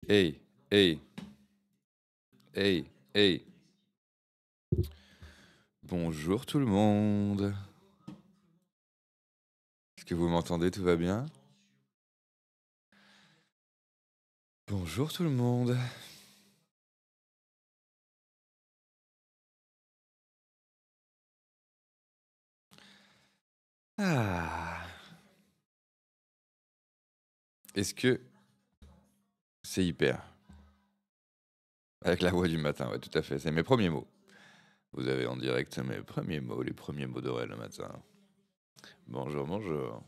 Hey, hey, hey, hey. Bonjour tout le monde. Est-ce que vous m'entendez? Tout va bien? Bonjour tout le monde. Ah. Est-ce que c'est hyper? Avec la voix du matin, ouais, tout à fait. C'est mes premiers mots. Vous avez en direct mes premiers mots, les premiers mots d'Aurel le matin. Bonjour, bonjour.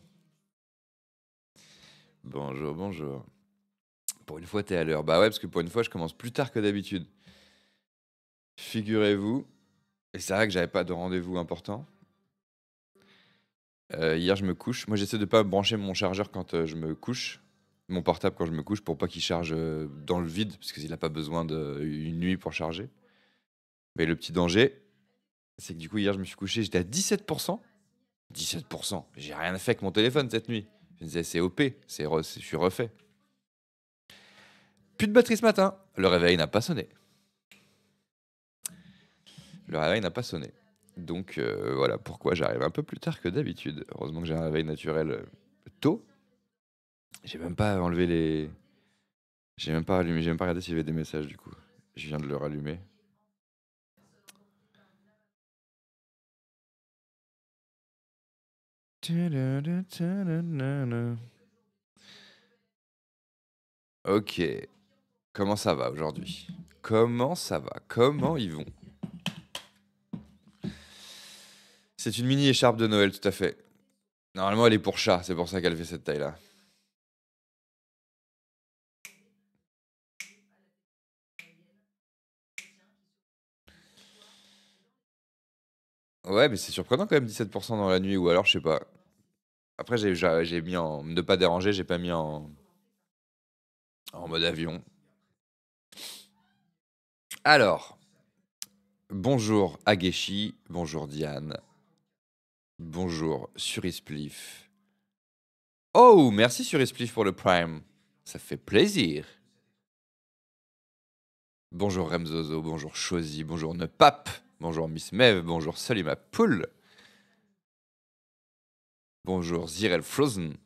Bonjour, bonjour. Pour une fois, t'es à l'heure. Bah ouais, parce que pour une fois, je commence plus tard que d'habitude. Figurez-vous, et c'est vrai que j'avais pas de rendez-vous important. Hier, je me couche. Moi, j'essaie de pas brancher mon chargeur quand je me couche. Mon portable quand je me couche pour pas qu'il charge dans le vide, parce qu'il a pas besoin d'une nuit pour charger. Mais le petit danger, c'est que du coup, hier, je me suis couché, j'étais à 17%. 17%. J'ai rien fait avec mon téléphone cette nuit. Je me disais, c'est OP, je suis refait. Plus de batterie ce matin. Le réveil n'a pas sonné. Le réveil n'a pas sonné. Donc voilà pourquoi j'arrive un peu plus tard que d'habitude. Heureusement que j'ai un réveil naturel tôt. J'ai même pas enlevé les. J'ai même pas allumé, j'ai même pas regardé s'il y avait des messages du coup. Je viens de le rallumer. Ok, comment ça va aujourd'hui? Comment ça va? Comment ils vont? C'est une mini écharpe de Noël, tout à fait. Normalement, elle est pour chat, c'est pour ça qu'elle fait cette taille-là. Ouais, mais c'est surprenant quand même, 17% dans la nuit, ou alors je sais pas. Après, j'ai mis en ne pas déranger, j'ai pas mis en mode avion. Alors, bonjour Ageshi, bonjour Diane, bonjour Surispliff. Oh, merci Surispliff pour le Prime. Ça fait plaisir. Bonjour Remzozo, bonjour Chosi, bonjour Nepape, bonjour Miss Mev, bonjour Salut ma poule, bonjour Zirel Frozen.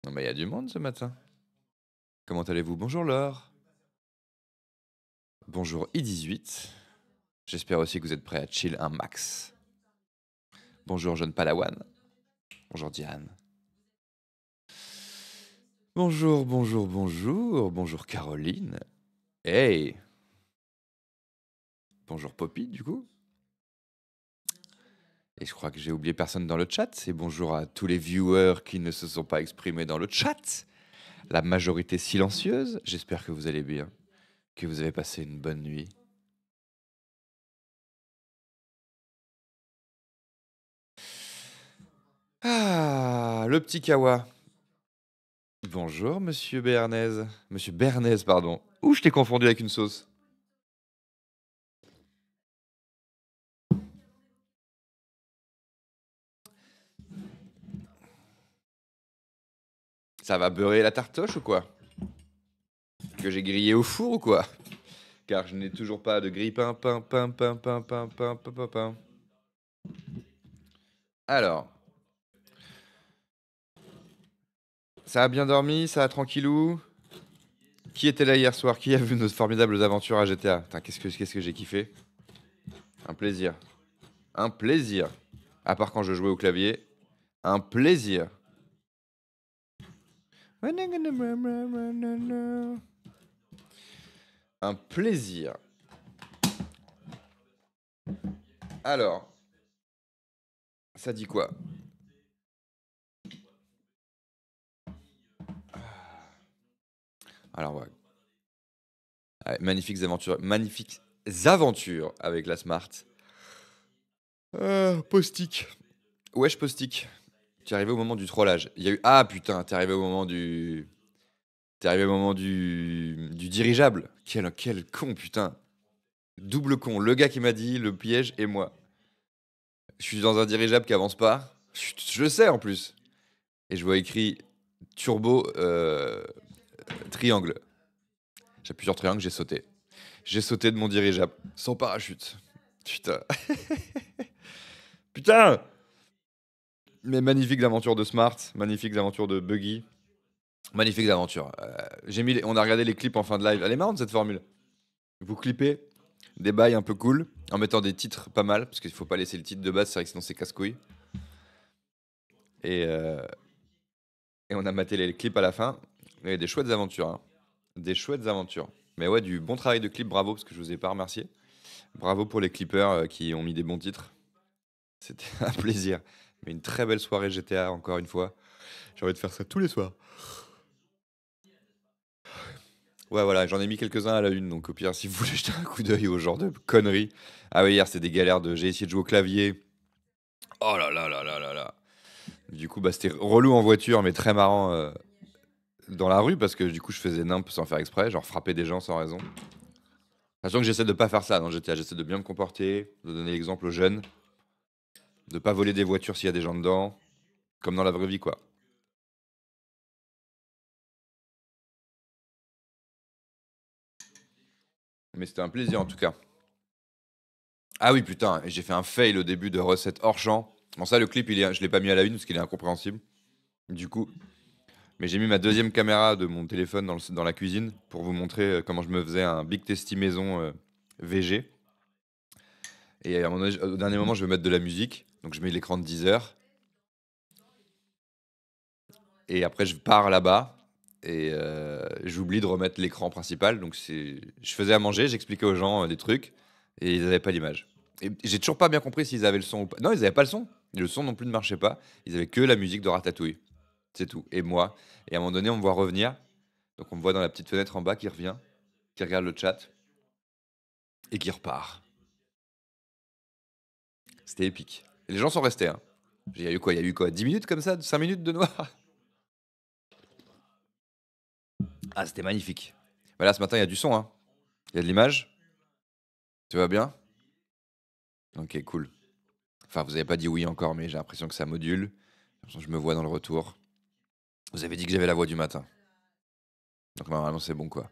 Non mais il y a du monde ce matin. Comment allez-vous? Bonjour Laure. Bonjour I18. J'espère aussi que vous êtes prêts à chill un max. Bonjour jeune Palawan. Bonjour Diane. Bonjour, bonjour, bonjour. Bonjour Caroline. Hey. Bonjour Poppy du coup. Et je crois que j'ai oublié personne dans le chat. Et bonjour à tous les viewers qui ne se sont pas exprimés dans le chat. La majorité silencieuse. J'espère que vous allez bien. Que vous avez passé une bonne nuit. Ah, le petit Kawa. Bonjour, monsieur Béarnaise. Monsieur Bernaise, pardon. Ouh, je t'ai confondu avec une sauce. Ça va beurrer la tartoche ou quoi? Que j'ai grillé au four ou quoi? Car je n'ai toujours pas de grille-pain, pain, pain, pain, pain, pain, pain, pain, pain, pain. Alors, ça a bien dormi, ça a tranquillou. Qui était là hier soir? Qui a vu nos formidables aventures à GTA? Putain, qu'est-ce que j'ai kiffé. Un plaisir. Un plaisir. À part quand je jouais au clavier. Un plaisir. Un plaisir. Alors, ça dit quoi? Alors, ouais. Ouais, magnifiques aventures avec la Smart. Postic. Wesh, Postic. Tu es arrivé au moment du trollage. Il y a eu. Ah putain, t'es arrivé au moment du. T'es arrivé au moment du dirigeable. Quel con, putain. Double con. Le gars qui m'a dit le piège et moi. Je suis dans un dirigeable qui avance pas. Je le sais en plus. Et je vois écrit turbo triangle. J'appuie sur triangle, j'ai sauté. J'ai sauté de mon dirigeable, sans parachute. Putain. Putain. Mais magnifique aventure de Smart, magnifique aventure de Buggy, magnifique aventure. On a regardé les clips en fin de live. Elle est marrante cette formule. Vous clippez des bails un peu cool en mettant des titres pas mal, parce qu'il faut pas laisser le titre de base, c'est vrai que sinon c'est casse-couille. Et, euh, et on a maté les clips à la fin. Il y a des chouettes aventures, hein. Des chouettes aventures. Mais ouais, du bon travail de clip, bravo, parce que je vous ai pas remercié. Bravo pour les clippers qui ont mis des bons titres. C'était un plaisir. Mais une très belle soirée GTA, encore une fois. J'ai envie de faire ça tous les soirs. Ouais, voilà, j'en ai mis quelques-uns à la une, donc au pire, si vous voulez jeter un coup d'œil au genre de conneries. Ah oui, hier, c'était des galères de. J'ai essayé de jouer au clavier. Oh là là là là là là. Du coup, bah, c'était relou en voiture, mais très marrant dans la rue, parce que du coup, je faisais nimp sans faire exprès, genre frapper des gens sans raison. Sachant que j'essaie de pas faire ça dans GTA, j'essaie de bien me comporter, de donner l'exemple aux jeunes, de pas voler des voitures s'il y a des gens dedans, comme dans la vraie vie, quoi. Mais c'était un plaisir en tout cas. Ah oui, putain, et j'ai fait un fail au début de recette hors champ. Bon, ça, le clip, je l'ai pas mis à la une parce qu'il est incompréhensible. Du coup, mais j'ai mis ma deuxième caméra de mon téléphone dans la cuisine pour vous montrer comment je me faisais un Big Tasty maison VG. Et au dernier moment, je vais mettre de la musique. Donc, je mets l'écran de 10 heures. Et après, je pars là-bas. Et j'oublie de remettre l'écran principal. Donc, je faisais à manger, j'expliquais aux gens des trucs. Et ils n'avaient pas l'image. Et j'ai toujours pas bien compris s'ils avaient le son ou pas. Non, ils n'avaient pas le son. Et le son non plus ne marchait pas. Ils avaient que la musique de Ratatouille. C'est tout. Et moi. Et à un moment donné, on me voit revenir. Donc, on me voit dans la petite fenêtre en bas qui revient, qui regarde le chat et qui repart. C'était épique. Et les gens sont restés, hein. Il y a eu quoi? Il y a eu quoi? 10 minutes comme ça? 5 minutes de noir? Ah, c'était magnifique. Voilà, ce matin, il y a du son, hein. Il y a de l'image. Tu vas bien? Ok, cool. Enfin, vous avez pas dit oui encore, mais j'ai l'impression que ça module. J'ai l'impression que je me vois dans le retour. Vous avez dit que j'avais la voix du matin. Donc normalement, c'est bon, quoi.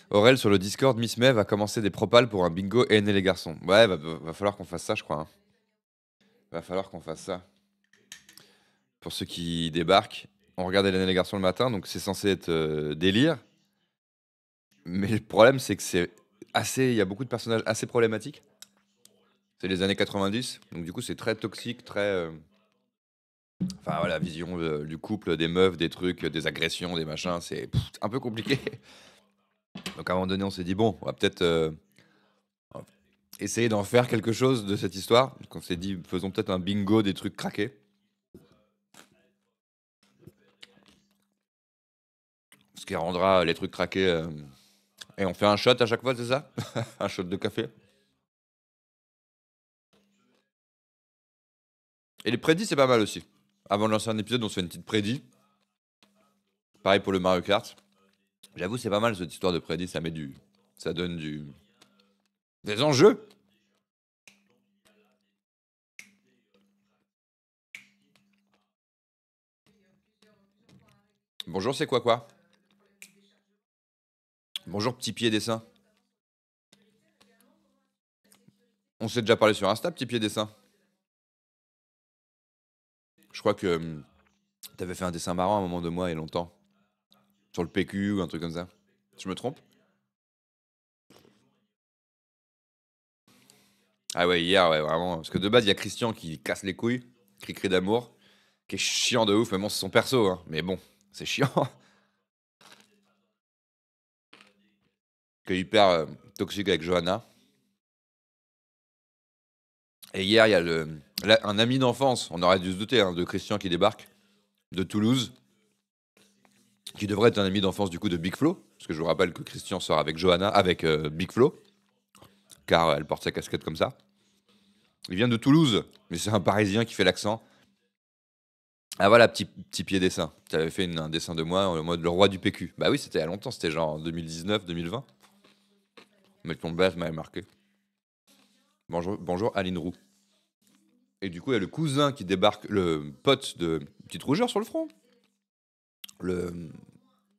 Aurel, sur le Discord, Miss May va commencer des propals pour un bingo et les garçons. Ouais, va falloir qu'on fasse ça, je crois, hein. Va falloir qu'on fasse ça. Pour ceux qui débarquent, on regarde Hélène et les garçons le matin, donc c'est censé être délire. Mais le problème, c'est que il y a beaucoup de personnages assez problématiques. C'est les années 90, donc du coup, c'est très toxique, très. Enfin voilà, vision du couple, des meufs, des trucs, des agressions, des machins, c'est un peu compliqué. Donc à un moment donné, on s'est dit, bon, on va peut-être essayer d'en faire quelque chose de cette histoire. Donc on s'est dit, faisons peut-être un bingo des trucs craqués. Ce qui rendra les trucs craqués. Et on fait un shot à chaque fois, c'est ça? Un shot de café. Et les prédits, c'est pas mal aussi. Avant de lancer un épisode, on se fait une petite prédit. Pareil pour le Mario Kart. J'avoue, c'est pas mal cette histoire de prédit, ça donne des enjeux. Bonjour, c'est quoi? Bonjour, petit pied dessin. On s'est déjà parlé sur Insta, petit pied dessin. Je crois que t'avais fait un dessin marrant à un moment de moi il y a longtemps. Sur le PQ ou un truc comme ça. Je me trompe? Ah ouais, hier, ouais, vraiment. Parce que de base, il y a Christian qui casse les couilles, cri d'amour, qui est chiant de ouf, mais bon, c'est son perso, hein. Mais bon, c'est chiant. Qui est hyper toxique avec Johanna. Et hier, il y a un ami d'enfance, on aurait dû se douter, hein, de Christian qui débarque, de Toulouse, qui devrait être un ami d'enfance du coup de Big Flo, parce que je vous rappelle que Christian sort avec Johanna, avec Big Flo, car elle porte sa casquette comme ça. Il vient de Toulouse, mais c'est un Parisien qui fait l'accent. Ah voilà, petit pied dessin. Tu avais fait un dessin de moi en mode le roi du PQ. Bah oui, c'était il y a longtemps, c'était genre en 2019, 2020. Mais ton blaze m'avait marqué. Bonjour, bonjour Aline Roux. Et du coup, il y a le cousin qui débarque, le pote de Petite Rougeur sur le front. Le,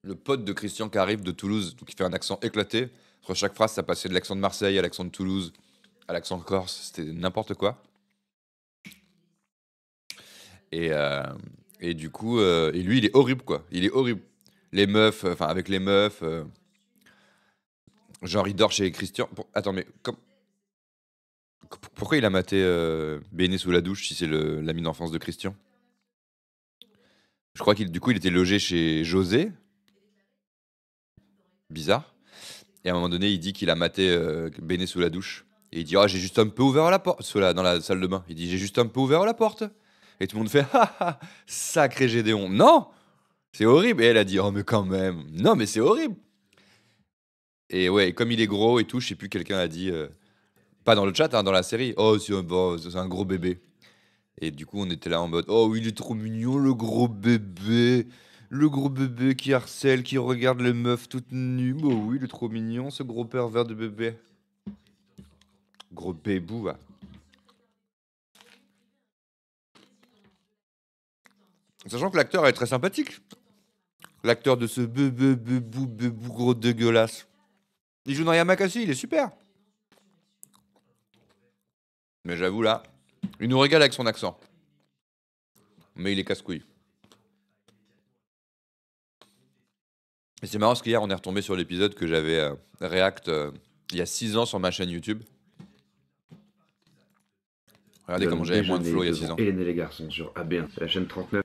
le pote de Christian qui arrive de Toulouse, donc il fait un accent éclaté. Entre chaque phrase, ça passait de l'accent de Marseille à l'accent de Toulouse, à l'accent corse, c'était n'importe quoi. Et, euh, et du coup, et lui, il est horrible, quoi. Il est horrible. Les meufs, enfin, avec les meufs, genre, il dort chez Christian. Attends, mais pourquoi il a maté Béné sous la douche si c'est l'ami d'enfance de Christian? Je crois qu'il, du coup, il était logé chez José, bizarre. Et à un moment donné, il dit qu'il a maté Béné sous la douche. Et il dit, oh, j'ai juste un peu ouvert la porte, dans la salle de bain. Il dit, j'ai juste un peu ouvert la porte. Et tout le monde fait, ah ah, sacré Gédéon. Non, c'est horrible. Et elle a dit, oh, mais quand même. Non, mais c'est horrible. Et ouais, et comme il est gros et tout, je sais plus, quelqu'un a dit, pas dans le chat, hein, dans la série, oh, bon, c'est un gros bébé. Et du coup, on était là en mode, oh, il est trop mignon, le gros bébé. Le gros bébé qui harcèle, qui regarde les meufs toutes nues. Bah oui, il est trop mignon, ce gros pervers de bébé. Gros bébou, va. Sachant que l'acteur est très sympathique. L'acteur de ce bébé, bébou, bébou, gros dégueulasse. Il joue dans Yamakasi, il est super. Mais j'avoue, là, il nous régale avec son accent. Mais il est casse-couille. Et c'est marrant parce qu'hier, on est retombé sur l'épisode que j'avais react il y a 6 ans sur ma chaîne YouTube. Regardez Nous comment allons j'avais moins de flow déjeuner il y a 6 devant ans. Hélène et les garçons sur AB1, c'est la chaîne 39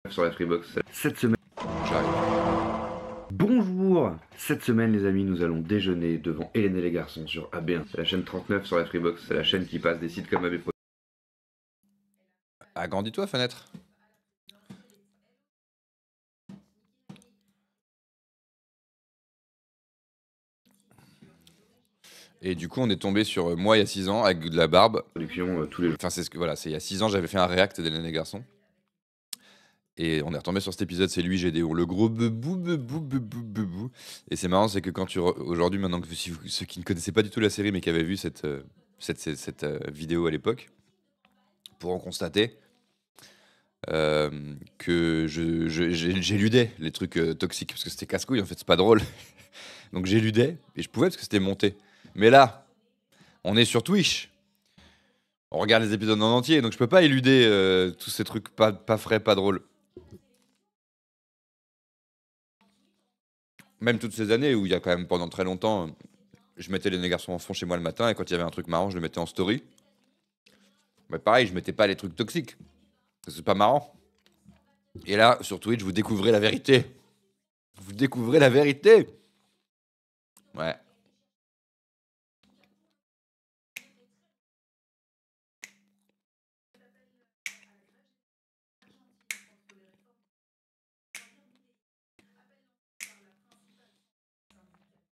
sur la Freebox. Cette semaine. J'arrive. Bonjour. Cette semaine, les amis, nous allons déjeuner devant Hélène et les garçons sur AB1, c'est la chaîne 39 sur la Freebox, c'est la chaîne qui passe des sites comme AB Pro. Agrandis-toi, fenêtre. Et du coup, on est tombé sur moi il y a 6 ans avec de la barbe. Production tous les jours. Enfin, c'est ce que voilà, c'est il y a 6 ans, j'avais fait un react d'Hélène et les garçons. Et on est retombé sur cet épisode, c'est lui, Gédéon, le gros bebou, bebou, bebou, bebou. Et c'est marrant, c'est que quand aujourd'hui, maintenant que ceux qui ne connaissaient pas du tout la série, mais qui avaient vu cette vidéo à l'époque, pourront constater que j'éludais les trucs toxiques, parce que c'était casse-couille, en fait, c'est pas drôle. Donc j'éludais, et je pouvais parce que c'était monté. Mais là, on est sur Twitch. On regarde les épisodes en entier, donc je peux pas éluder tous ces trucs pas frais, pas drôles. Même toutes ces années où il y a quand même pendant très longtemps, je mettais les garçons en fond chez moi le matin et quand il y avait un truc marrant, je le mettais en story. Mais pareil, je mettais pas les trucs toxiques. C'est pas marrant. Et là, sur Twitch, vous découvrez la vérité. Vous découvrez la vérité. Ouais.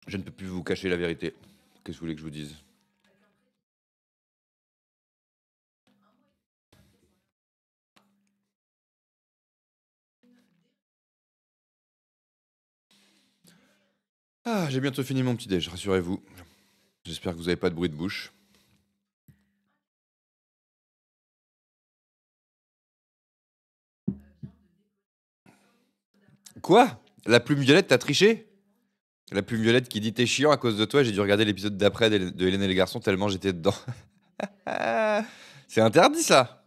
Je ne peux plus vous cacher la vérité. Qu'est-ce que vous voulez que je vous dise? Ah, j'ai bientôt fini mon petit déj, rassurez-vous. J'espère que vous avez pas de bruit de bouche. Quoi? La plume violette, t'as triché? La plume violette qui dit t'es chiant à cause de toi, j'ai dû regarder l'épisode d'après de Hélène et les garçons tellement j'étais dedans. Ah, c'est interdit ça.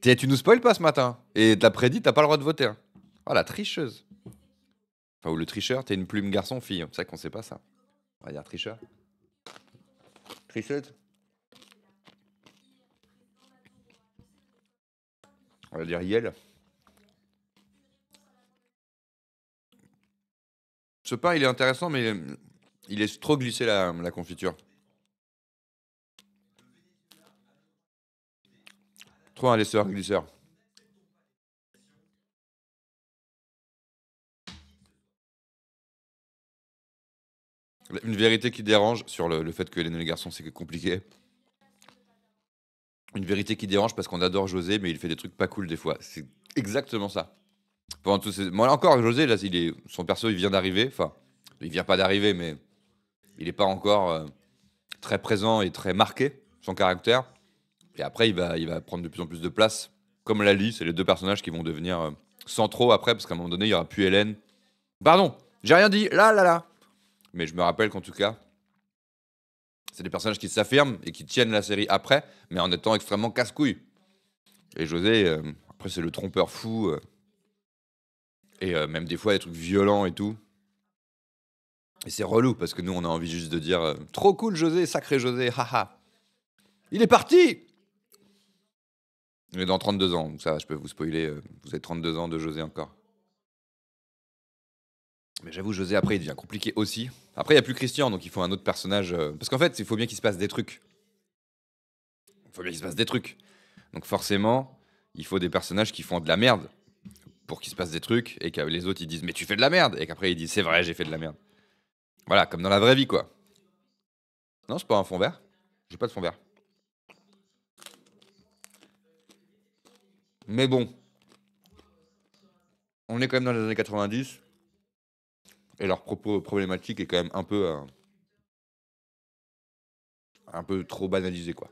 Tu nous spoil pas ce matin. Et t'as prédit, t'as pas le droit de voter. Hein. Oh la tricheuse. Enfin, ou le tricheur, t'es une plume garçon-fille. C'est vrai qu'on sait pas ça. On va dire tricheur. Tricheuse. On va dire Yel. Ce pain, il est intéressant, mais il est trop glissé la confiture. Trop un laisseur glisseur. Une vérité qui dérange sur le fait que Hélène et les garçons, c'est compliqué. Une vérité qui dérange parce qu'on adore José, mais il fait des trucs pas cool des fois. C'est exactement ça. Pendant tous ces... Moi, là encore, José, là, son perso, il vient d'arriver. Enfin, il vient pas d'arriver, mais il est pas encore très présent et très marqué, son caractère. Et après, il va prendre de plus en plus de place. Comme Lali, c'est les deux personnages qui vont devenir centraux après, parce qu'à un moment donné, il y aura plus Hélène. Pardon, j'ai rien dit, là, là, là. Mais je me rappelle qu'en tout cas, c'est des personnages qui s'affirment et qui tiennent la série après, mais en étant extrêmement casse-couilles. Et José, après, c'est le trompeur fou. Et même des fois, des trucs violents et tout. Et c'est relou, parce que nous, on a envie juste de dire trop cool, José, sacré José, haha. Il est parti. Il est dans 32 ans, donc ça, je peux vous spoiler. Vous avez 32 ans de José encore. Mais j'avoue, José, après, il devient compliqué aussi. Après, il n'y a plus Christian, donc il faut un autre personnage. Parce qu'en fait, il faut bien qu'il se passe des trucs. Il faut bien qu'il se passe des trucs. Donc forcément, il faut des personnages qui font de la merde pour qu'il se passe des trucs et que les autres, ils disent mais tu fais de la merde. Et qu'après, ils disent c'est vrai, j'ai fait de la merde. Voilà, comme dans la vraie vie, quoi. Non, c'est pas un fond vert. J'ai pas de fond vert. Mais bon, on est quand même dans les années 90 et leur propos problématique est quand même un peu trop banalisé, quoi.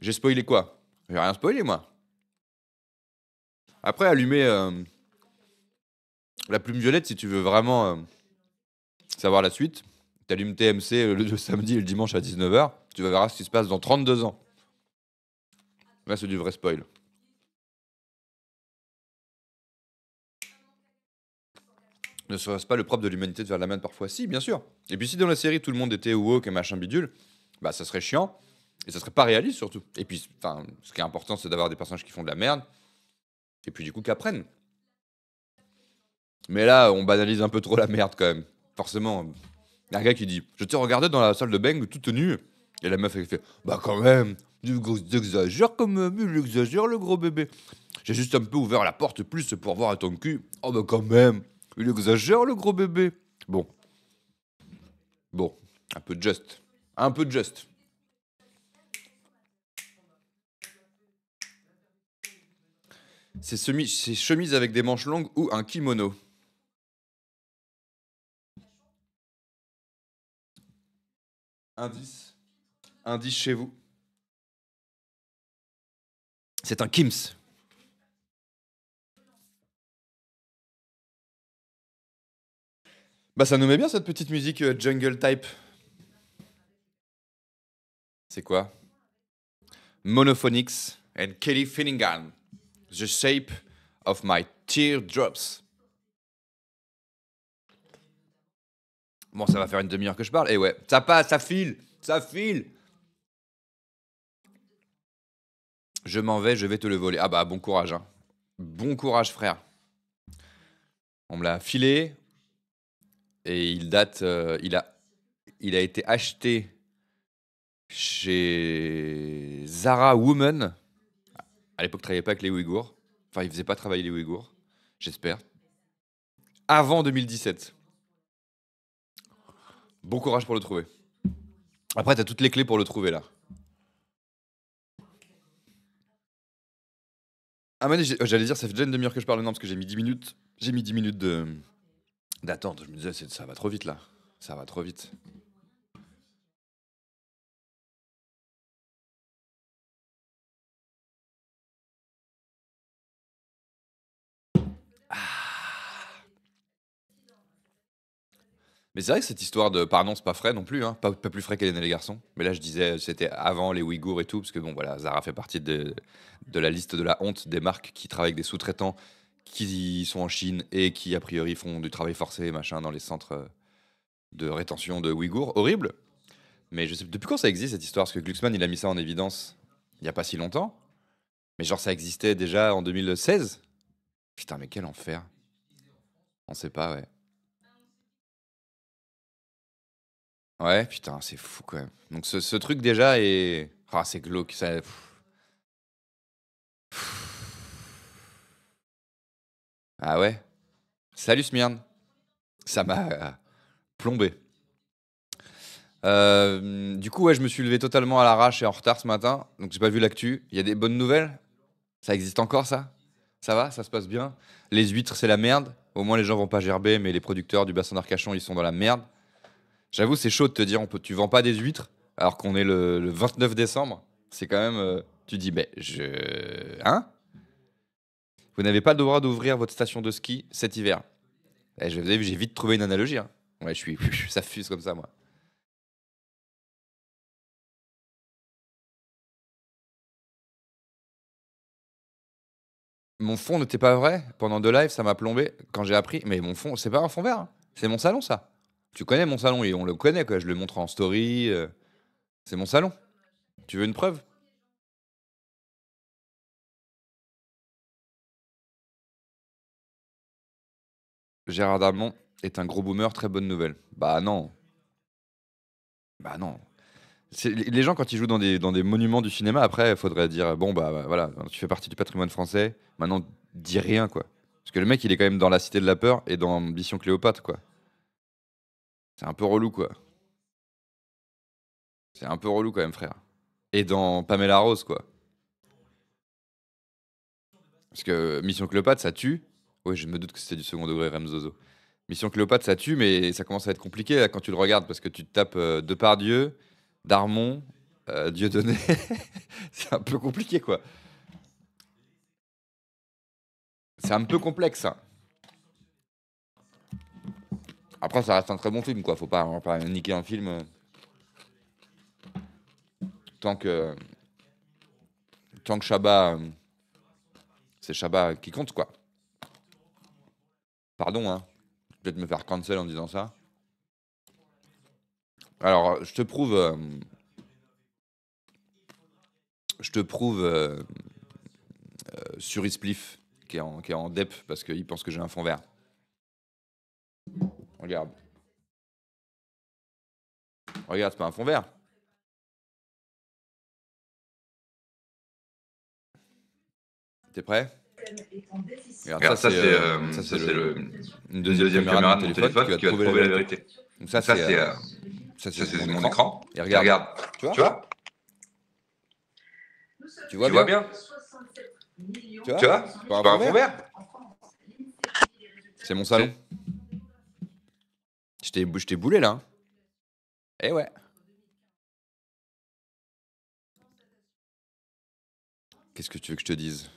J'ai spoilé quoi? J'ai rien spoilé, moi. Après, allumer la plume violette si tu veux vraiment savoir la suite. T'allumes TMC le samedi et le dimanche à 19h. Tu vas voir ce qui se passe dans 32 ans. Là, c'est du vrai spoil. Ne serait-ce pas le propre de l'humanité de faire de la merde parfois? Si, bien sûr. Et puis si dans la série tout le monde était woke et machin bidule, bah ça serait chiant. Et ça serait pas réaliste surtout. Et puis, enfin, ce qui est important, c'est d'avoir des personnages qui font de la merde. Et puis du coup, qu'apprennent. Mais là, on banalise un peu trop la merde quand même. Forcément. Il y a un gars qui dit je t'ai regardé dans la salle de bain toute nue. Et la meuf, elle fait bah quand même, tu exagères comme il exagère le gros bébé. J'ai juste un peu ouvert la porte plus pour voir à ton cul. Oh bah quand même, il exagère le gros bébé. Bon, bon, un peu de just. Un peu de just. C'est chemise avec des manches longues ou un kimono. Indice. Indice chez vous. C'est un Kims. Bah ça nous met bien cette petite musique jungle type. C'est quoi? Monophonics and Kelly Finnegan. The shape of my teardrops. Bon, ça va faire une demi-heure que je parle. Et ouais, ça passe, ça file, ça file. Je m'en vais, je vais te le voler. Ah bah bon courage, hein. Bon courage, frère. On me l'a filé et il date, il a été acheté chez Zara Woman. À l'époque, il travaillait pas avec les Ouïghours. Enfin, il faisait pas travailler les Ouïghours, j'espère. Avant 2017. Bon courage pour le trouver. Après, t'as toutes les clés pour le trouver là. Ah, mais j'allais dire, ça fait déjà une demi-heure que je parle, non, parce que j'ai mis 10 minutes. J'ai mis 10 minutes d'attente. Je me disais, ça va trop vite là. Ça va trop vite. Mais c'est vrai que cette histoire de. Pardon, c'est pas frais non plus, hein. Pas plus frais qu'Hélène et les garçons. Mais là, je disais, c'était avant les Ouïghours et tout, parce que bon, voilà, Zara fait partie de la liste de la honte des marques qui travaillent avec des sous-traitants qui sont en Chine et qui, a priori, font du travail forcé, machin, dans les centres de rétention de Ouïghours. Horrible. Mais je sais depuis quand ça existe cette histoire, parce que Glucksmann, il a mis ça en évidence il y a pas si longtemps. Mais genre, ça existait déjà en 2016. Putain, mais quel enfer. On sait pas, ouais. Ouais, putain, c'est fou quand même. Donc ce truc déjà est. Ah, c'est glauque. Ça... Ah ouais. Salut Smyrne. Ça m'a plombé. Du coup, ouais, je me suis levé totalement à l'arrache et en retard ce matin, donc j'ai pas vu l'actu. Il y a des bonnes nouvelles? Ça existe encore, ça? Ça va? Ça se passe bien? Les huîtres, c'est la merde. Au moins, les gens vont pas gerber, mais les producteurs du bassin d'Arcachon, ils sont dans la merde. J'avoue, c'est chaud de te dire, tu vends pas des huîtres alors qu'on est le 29 décembre. C'est quand même. Tu dis, ben, Hein? Vous n'avez pas le droit d'ouvrir votre station de ski cet hiver. Vous avez vu, j'ai vite trouvé une analogie. Hein. Ouais, ça fuse comme ça, moi. Mon fond n'était pas vrai. Pendant 2 lives, ça m'a plombé quand j'ai appris. Mais mon fond, c'est pas un fond vert. Hein. C'est mon salon, ça. Tu connais mon salon et on le connaît, quoi. Je le montre en story. C'est mon salon. Tu veux une preuve? Gérard Darmon est un gros boomer, très bonne nouvelle. Bah non. Bah non. Les gens, quand ils jouent dans des monuments du cinéma, après, il faudrait dire bon, bah voilà, tu fais partie du patrimoine français, maintenant, dis rien, quoi. Parce que le mec, il est quand même dans La Cité de la Peur et dans Mission Cléopâtre, quoi. C'est un peu relou, quoi. C'est un peu relou, quand même, frère. Et dans Pamela Rose, quoi. Parce que Mission Cléopâtre, ça tue. Oui, je me doute que c'était du second degré, Remzozo. Mission Cléopâtre, ça tue, mais ça commence à être compliqué là, quand tu le regardes, parce que tu te tapes Depardieu, Darmon, Dieudonné. C'est un peu compliqué, quoi. C'est un peu complexe, ça. Après, ça reste un très bon film, quoi. On va pas niquer un film tant que tant que Chabat, c'est Chabat qui compte, quoi. Pardon, hein. Je vais peut-être me faire cancel en disant ça. Alors, je te prouve sur Ispliff qui est en dep parce qu'il pense que j'ai un fond vert. Regarde. Regarde, c'est pas un fond vert. T'es prêt? Regarde, ça, c'est une deuxième caméra de mon téléphone qui va te prouver la vérité. Donc ça, c'est mon écran. Et regarde. Tu vois? Tu vois bien? Tu vois? C'est pas un fond vert? C'est mon salon. Je t'ai boulé, là. Hein. Eh ouais. Qu'est-ce que tu veux que je te dise?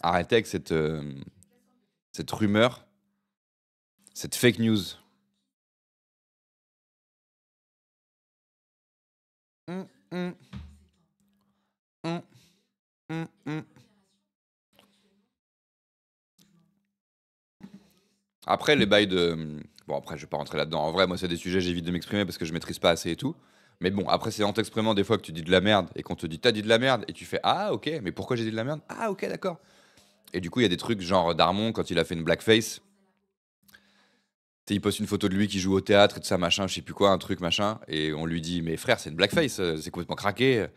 Arrêtez avec cette rumeur, cette fake news. Hum, hum, hum, hum, hum. Après, les bails de. Bon, après, je vais pas rentrer là-dedans. En vrai, moi, c'est des sujets, j'évite de m'exprimer parce que je maîtrise pas assez et tout. Mais bon, après, c'est en t'exprimant des fois que tu dis de la merde et qu'on te dit t'as dit de la merde et tu fais ah, ok, mais pourquoi j'ai dit de la merde? Ah, ok, d'accord. Et du coup, il y a des trucs genre Darmon, quand il a fait une blackface, il poste une photo de lui qui joue au théâtre et tout ça, machin, je sais plus quoi, un truc, machin. Et on lui dit mais frère, c'est une blackface, c'est complètement craqué.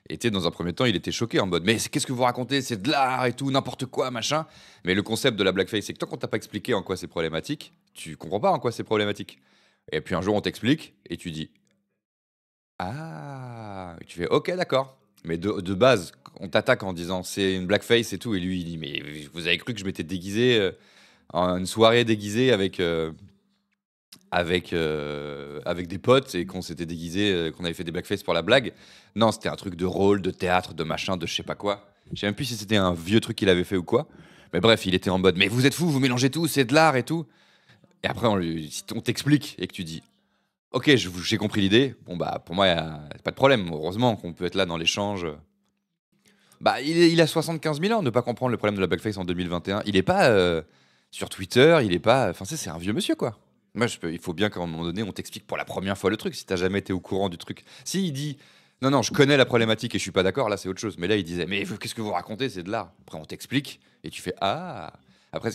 Et dans un premier temps, il était choqué en mode mais qu'est-ce que vous racontez? C'est de l'art et tout, n'importe quoi, machin. Mais le concept de la blackface, c'est que tant qu'on t'a pas expliqué en quoi c'est problématique, tu comprends pas en quoi c'est problématique. Et puis un jour, on t'explique et tu dis ah, et tu fais ok, d'accord. Mais de base, on t'attaque en disant c'est une blackface et tout. Et lui, il dit mais vous avez cru que je m'étais déguisé en une soirée déguisée avec des potes et qu'on s'était déguisé, qu'on avait fait des blackface pour la blague. Non, c'était un truc de rôle, de théâtre, de machin, de je sais pas quoi. Je sais même plus si c'était un vieux truc qu'il avait fait ou quoi. Mais bref, il était en mode, mais vous êtes fous, vous mélangez tout, c'est de l'art et tout. Et après, si on t'explique et que tu dis, ok, j'ai compris l'idée, bon bah pour moi, y a pas de problème. Heureusement qu'on peut être là dans l'échange. Bah, il a 75 000 ans, ne pas comprendre le problème de la blackface en 2021. Il est pas sur Twitter, il est pas. Enfin, c'est un vieux monsieur, quoi. Moi, il faut bien qu'à un moment donné, on t'explique pour la première fois le truc, si t'as jamais été au courant du truc. Si il dit, non, non, je connais la problématique et je suis pas d'accord, là, c'est autre chose. Mais là, il disait, mais qu'est-ce que vous racontez, c'est de l'art. Après, on t'explique et tu fais, ah. Après,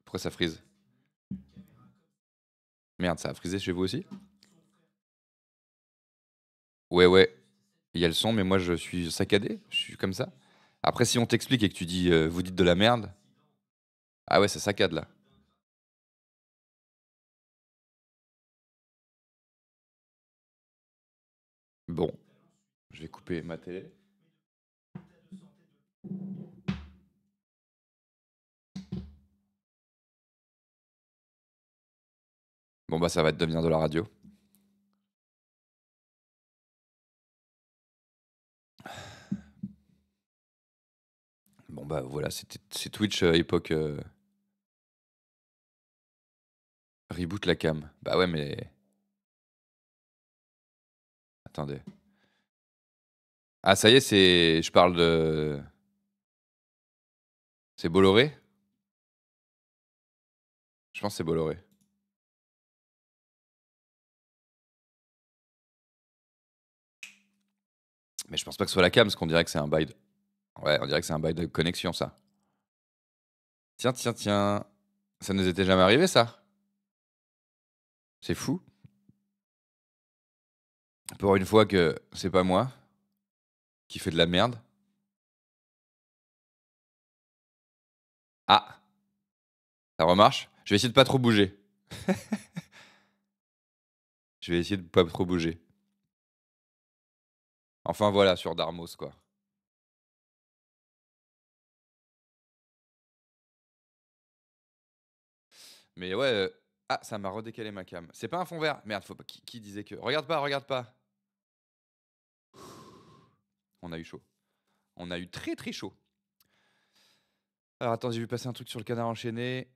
pourquoi ça frise? Merde, ça a frisé chez vous aussi? Ouais, ouais. Il y a le son, mais moi, je suis saccadé, je suis comme ça. Après, si on t'explique et que tu dis, vous dites de la merde, ah ouais, ça saccade là. Bon, je vais couper ma télé. Bon, bah, ça va devenir de la radio. Bon, bah, voilà, c'est Twitch époque reboot la cam. Bah ouais, mais attendez. Ah, ça y est, je parle de. C'est Bolloré? Je pense que c'est Bolloré. Mais je pense pas que ce soit la cam, parce qu'on dirait que c'est un bail. Ouais, on dirait que c'est un bail de connexion, ça. Tiens, tiens, tiens. Ça nous était jamais arrivé, ça? C'est fou. Pour une fois que c'est pas moi qui fais de la merde. Ah, ça remarche? Je vais essayer de pas trop bouger. Je vais essayer de pas trop bouger. Enfin voilà, sur Darmos, quoi. Mais ouais, ah, ça m'a redécalé ma cam. C'est pas un fond vert. Merde, faut pas. Qui disait que. Regarde pas, regarde pas. On a eu chaud. On a eu très très chaud. Alors attends, j'ai vu passer un truc sur le canard enchaîné.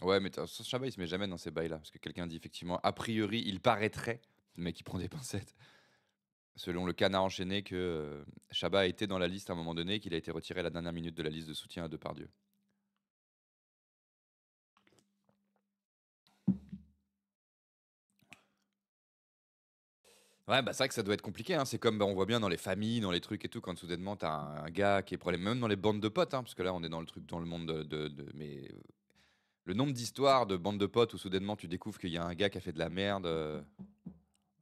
Ouais, mais Chabat, il se met jamais dans ces bails-là. Parce que quelqu'un dit effectivement, a priori, il paraîtrait, le mec qui prend des pincettes, selon le canard enchaîné, que Chabat a été dans la liste à un moment donné, qu'il a été retiré à la dernière minute de la liste de soutien à Depardieu. Ouais, bah c'est vrai que ça doit être compliqué, hein. C'est comme bah, on voit bien dans les familles, dans les trucs et tout, quand soudainement t'as un gars qui est problème, même dans les bandes de potes, hein, parce que là on est dans le truc, dans le monde mais le nombre d'histoires de bandes de potes où soudainement tu découvres qu'il y a un gars qui a fait de la merde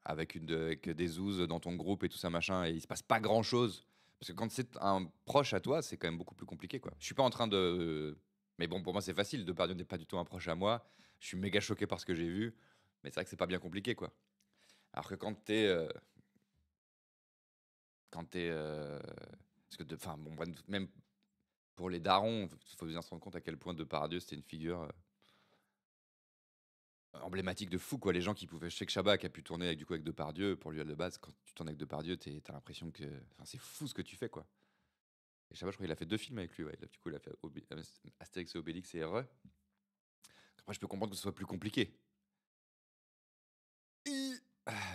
avec des zouzes dans ton groupe et tout ça machin, et il se passe pas grand chose. Parce que quand c'est un proche à toi, c'est quand même beaucoup plus compliqué, quoi. Je suis pas en train de. Mais bon, pour moi c'est facile, Depardieu n'est pas du tout un proche à moi. Je suis méga choqué par ce que j'ai vu, mais c'est vrai que c'est pas bien compliqué, quoi. Alors que quand t'es. Parce que, enfin, bon, bref, même pour les darons, il faut bien se rendre compte à quel point Depardieu c'était une figure emblématique de fou, quoi. Les gens qui pouvaient. Je sais que Chabat qui a pu tourner avec, du coup, avec Depardieu, pour lui, à la base, quand tu tournes avec Depardieu, t'as l'impression que. Enfin, c'est fou ce que tu fais, quoi. Et Chabat, je crois qu'il a fait 2 films avec lui, ouais. Du coup, il a fait Astérix et Obélix et RE. Après, je peux comprendre que ce soit plus compliqué.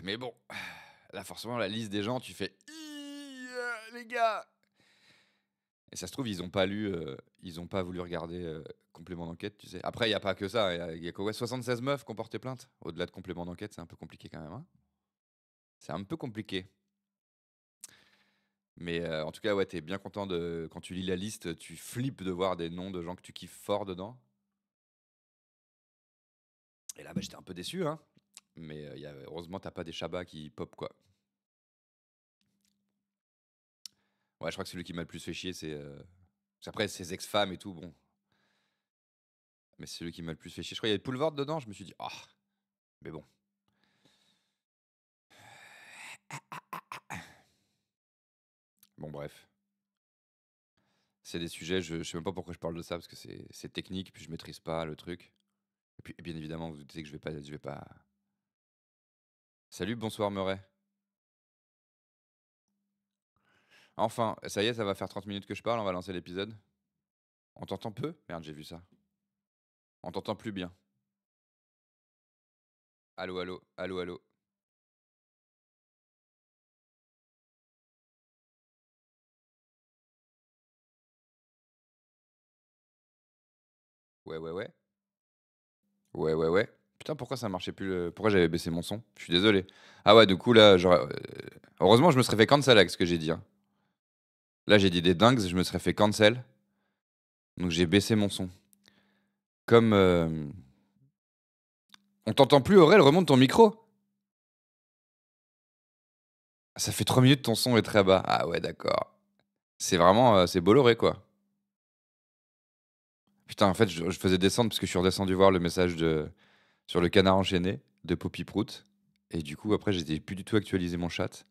Mais bon, là, forcément, la liste des gens, tu fais. Les gars. Et ça se trouve, ils ont pas voulu regarder complément d'enquête, tu sais. Après, il n'y a pas que ça. Il y a quoi, ouais, 76 meufs qui ont porté plainte. Au-delà de complément d'enquête, c'est un peu compliqué quand même, hein. C'est un peu compliqué. Mais en tout cas, ouais, t'es bien content de. Quand tu lis la liste, tu flippes de voir des noms de gens que tu kiffes fort dedans. Et là, bah, j'étais un peu déçu, hein. Mais heureusement, t'as pas des Shabbat qui pop, quoi. Ouais, je crois que celui qui m'a le plus fait chier, c'est. Après, ses ex-femmes et tout, bon. Mais c'est celui qui m'a le plus fait chier. Je crois qu'il y avait Poulvord dedans, je me suis dit, ah, mais bon. Bon, bref. C'est des sujets, je sais même pas pourquoi je parle de ça, parce que c'est technique, puis je maîtrise pas le truc. Et puis, bien évidemment, vous vous doutez que je vais pas. Salut, bonsoir, Meuret. Enfin, ça y est, ça va faire 30 minutes que je parle, on va lancer l'épisode. On t'entend peu? Merde, j'ai vu ça. On t'entend plus bien. Allô, allô, allô, allô. Ouais, ouais, ouais. Ouais, ouais, ouais. Putain, pourquoi ça marchait plus Pourquoi j'avais baissé mon son? Je suis désolé. Ah ouais, du coup, là, heureusement, je me serais fait cancel avec ce que j'ai dit, hein. Là, j'ai dit des dingues, je me serais fait cancel. Donc, j'ai baissé mon son. Comme. On t'entend plus, Aurel, remonte ton micro. Ça fait 3 minutes, ton son est très bas. Ah ouais, d'accord. C'est vraiment. C'est Bolloré, quoi. Putain, en fait, je faisais descendre parce que je suis redescendu voir le message sur le canard enchaîné de Poppy Prout. Et du coup, après, j'ai plus du tout actualisé mon chat.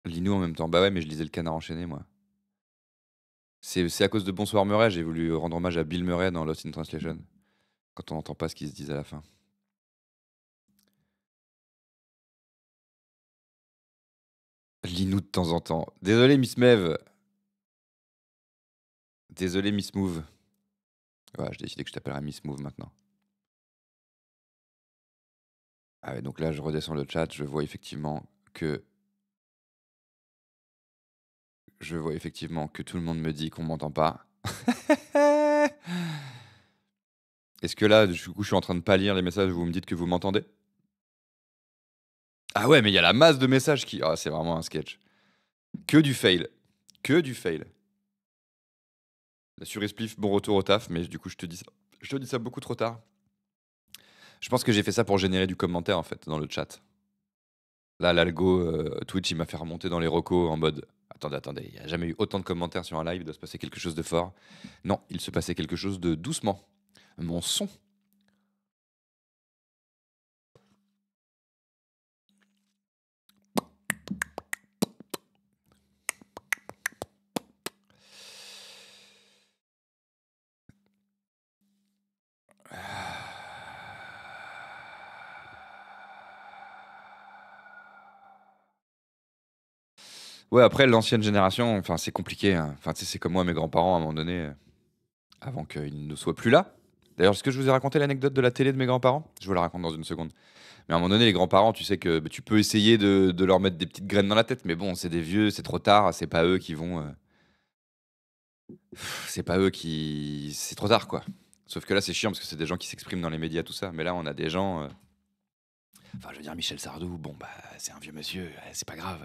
Linou en même temps. Bah ouais, mais je lisais le canard enchaîné, moi. C'est à cause de Bonsoir Murray, j'ai voulu rendre hommage à Bill Murray dans Lost in Translation. Quand on n'entend pas ce qu'ils se disent à la fin. Linou de temps en temps. Désolé, Miss Mev. Désolé, Miss Move. Ouais, j'ai décidé que je t'appellerais Miss Move maintenant. Ah ouais, donc là, je redescends le chat, je vois effectivement que tout le monde me dit qu'on m'entend pas. Est-ce que là, du coup, je suis en train de pas lire les messages, vous me dites que vous m'entendez? Ah ouais, mais il y a la masse de messages qui... Ah, c'est vraiment un sketch. Que du fail. Que du fail. La surespliff, bon retour au taf, mais du coup, je te dis ça. Je te dis ça beaucoup trop tard. Je pense que j'ai fait ça pour générer du commentaire, en fait, dans le chat. Là, l'algo Twitch, il m'a fait remonter dans les recos en mode attendez, il n'y a jamais eu autant de commentaires sur un live, il doit se passer quelque chose de fort. Non, il se passait quelque chose de doucement. Mon son. Ouais, après, l'ancienne génération, enfin, c'est compliqué, hein. Enfin, tu sais, c'est comme moi, mes grands-parents, à un moment donné, avant qu'ils ne soient plus là. D'ailleurs, est-ce que je vous ai raconté l'anecdote de la télé de mes grands-parents? Je vous la raconte dans une seconde. Mais à un moment donné, les grands-parents, tu sais que bah, tu peux essayer de leur mettre des petites graines dans la tête, mais bon, c'est des vieux, c'est trop tard, c'est pas eux qui vont. C'est pas eux qui. C'est trop tard, quoi. Sauf que là, c'est chiant parce que c'est des gens qui s'expriment dans les médias, tout ça. Mais là, on a des gens. Enfin, je veux dire, Michel Sardou, bon, bah, c'est un vieux monsieur, c'est pas grave.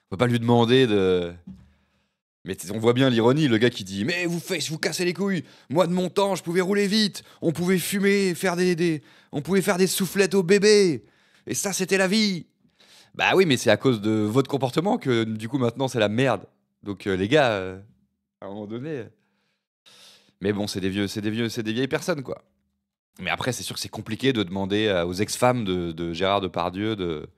On peut pas lui demander de. Mais on voit bien l'ironie, le gars qui dit mais vous cassez les couilles. Moi de mon temps, je pouvais rouler vite, on pouvait fumer, on pouvait faire des soufflettes aux bébés. Et ça, c'était la vie. Bah oui, mais c'est à cause de votre comportement que du coup maintenant c'est la merde. Donc les gars, à un moment donné. Mais bon, c'est des vieilles personnes quoi. Mais après, c'est sûr que c'est compliqué de demander aux ex-femmes de Gérard Depardieu de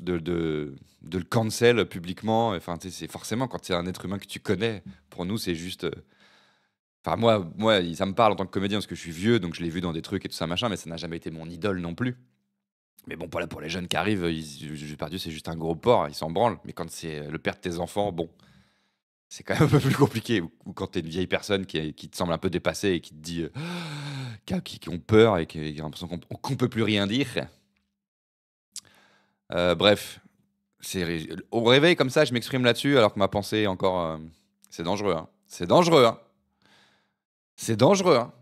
le cancel publiquement. Enfin, tu sais, c'est forcément quand c'est un être humain que tu connais. Pour nous, c'est juste. Enfin, moi, ça me parle en tant que comédien parce que je suis vieux, donc je l'ai vu dans des trucs et tout ça machin, mais ça n'a jamais été mon idole non plus. Mais bon, pour les jeunes qui arrivent, Depardieu, c'est juste un gros porc, ils s'en branlent. Mais quand c'est le père de tes enfants, bon, c'est quand même un peu plus compliqué. Ou quand t'es une vieille personne qui te semble un peu dépassée et qui te dit. Qui ont peur et qui ont l'impression qu'on peut plus rien dire. Bref, au réveil comme ça, je m'exprime là-dessus alors que ma pensée est encore. C'est dangereux, hein. C'est dangereux, hein. C'est dangereux, hein.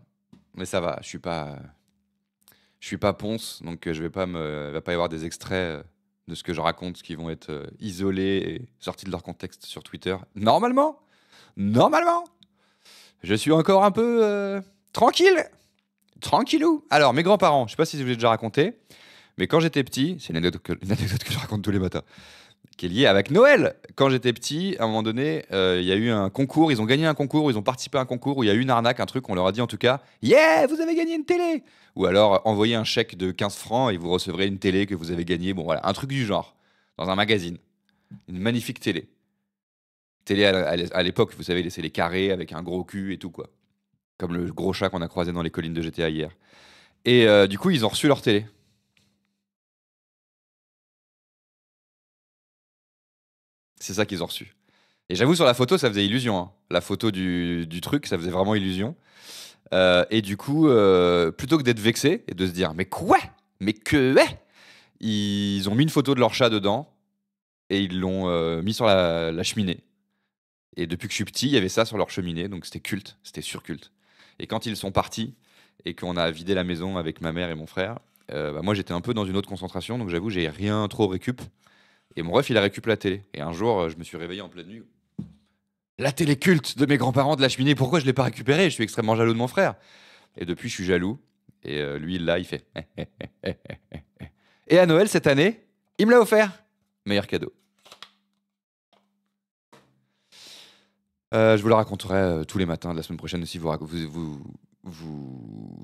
Mais ça va, je suis pas Ponce, donc je vais pas va pas y avoir des extraits de ce que je raconte qui vont être isolés et sortis de leur contexte sur Twitter. Normalement, je suis encore un peu tranquille, tranquillou. Alors, mes grands-parents, je sais pas si je vous l'ai déjà raconté, mais quand j'étais petit, c'est une anecdote que je raconte tous les matins, qui est liée avec Noël. Quand j'étais petit, à un moment donné, il y a eu un concours, ils ont gagné un concours, ils ont participé à un concours où il y a eu une arnaque, un truc, on leur a dit en tout cas, yeah, vous avez gagné une télé. Ou alors, envoyez un chèque de 15 francs et vous recevrez une télé que vous avez gagnée. Bon, voilà, un truc du genre, dans un magazine. Une magnifique télé. Télé à l'époque, vous savez, c'est les carrés avec un gros cul et tout, quoi. Comme le gros chat qu'on a croisé dans les collines de GTA hier. Et du coup, ils ont reçu leur télé. C'est ça qu'ils ont reçu. Et j'avoue, sur la photo, ça faisait illusion, hein. La photo du truc, ça faisait vraiment illusion. Et du coup, plutôt que d'être vexé et de se dire, mais quoi? Mais que est? Ils ont mis une photo de leur chat dedans et ils l'ont mis sur la cheminée. Et depuis que je suis petit, il y avait ça sur leur cheminée, donc c'était culte, c'était surculte. Et quand ils sont partis et qu'on a vidé la maison avec ma mère et mon frère, bah moi j'étais un peu dans une autre concentration, donc j'avoue, j'ai rien trop récup. Et mon ref, il a récup la télé. Et un jour, je me suis réveillé en pleine nuit. La télé culte de mes grands-parents de la cheminée, pourquoi je l'ai pas récupérée? Je suis extrêmement jaloux de mon frère. Et depuis, je suis jaloux. Et lui, là, il fait. Et à Noël cette année, il me l'a offert. Meilleur cadeau. Je vous la raconterai tous les matins de la semaine prochaine aussi. Vous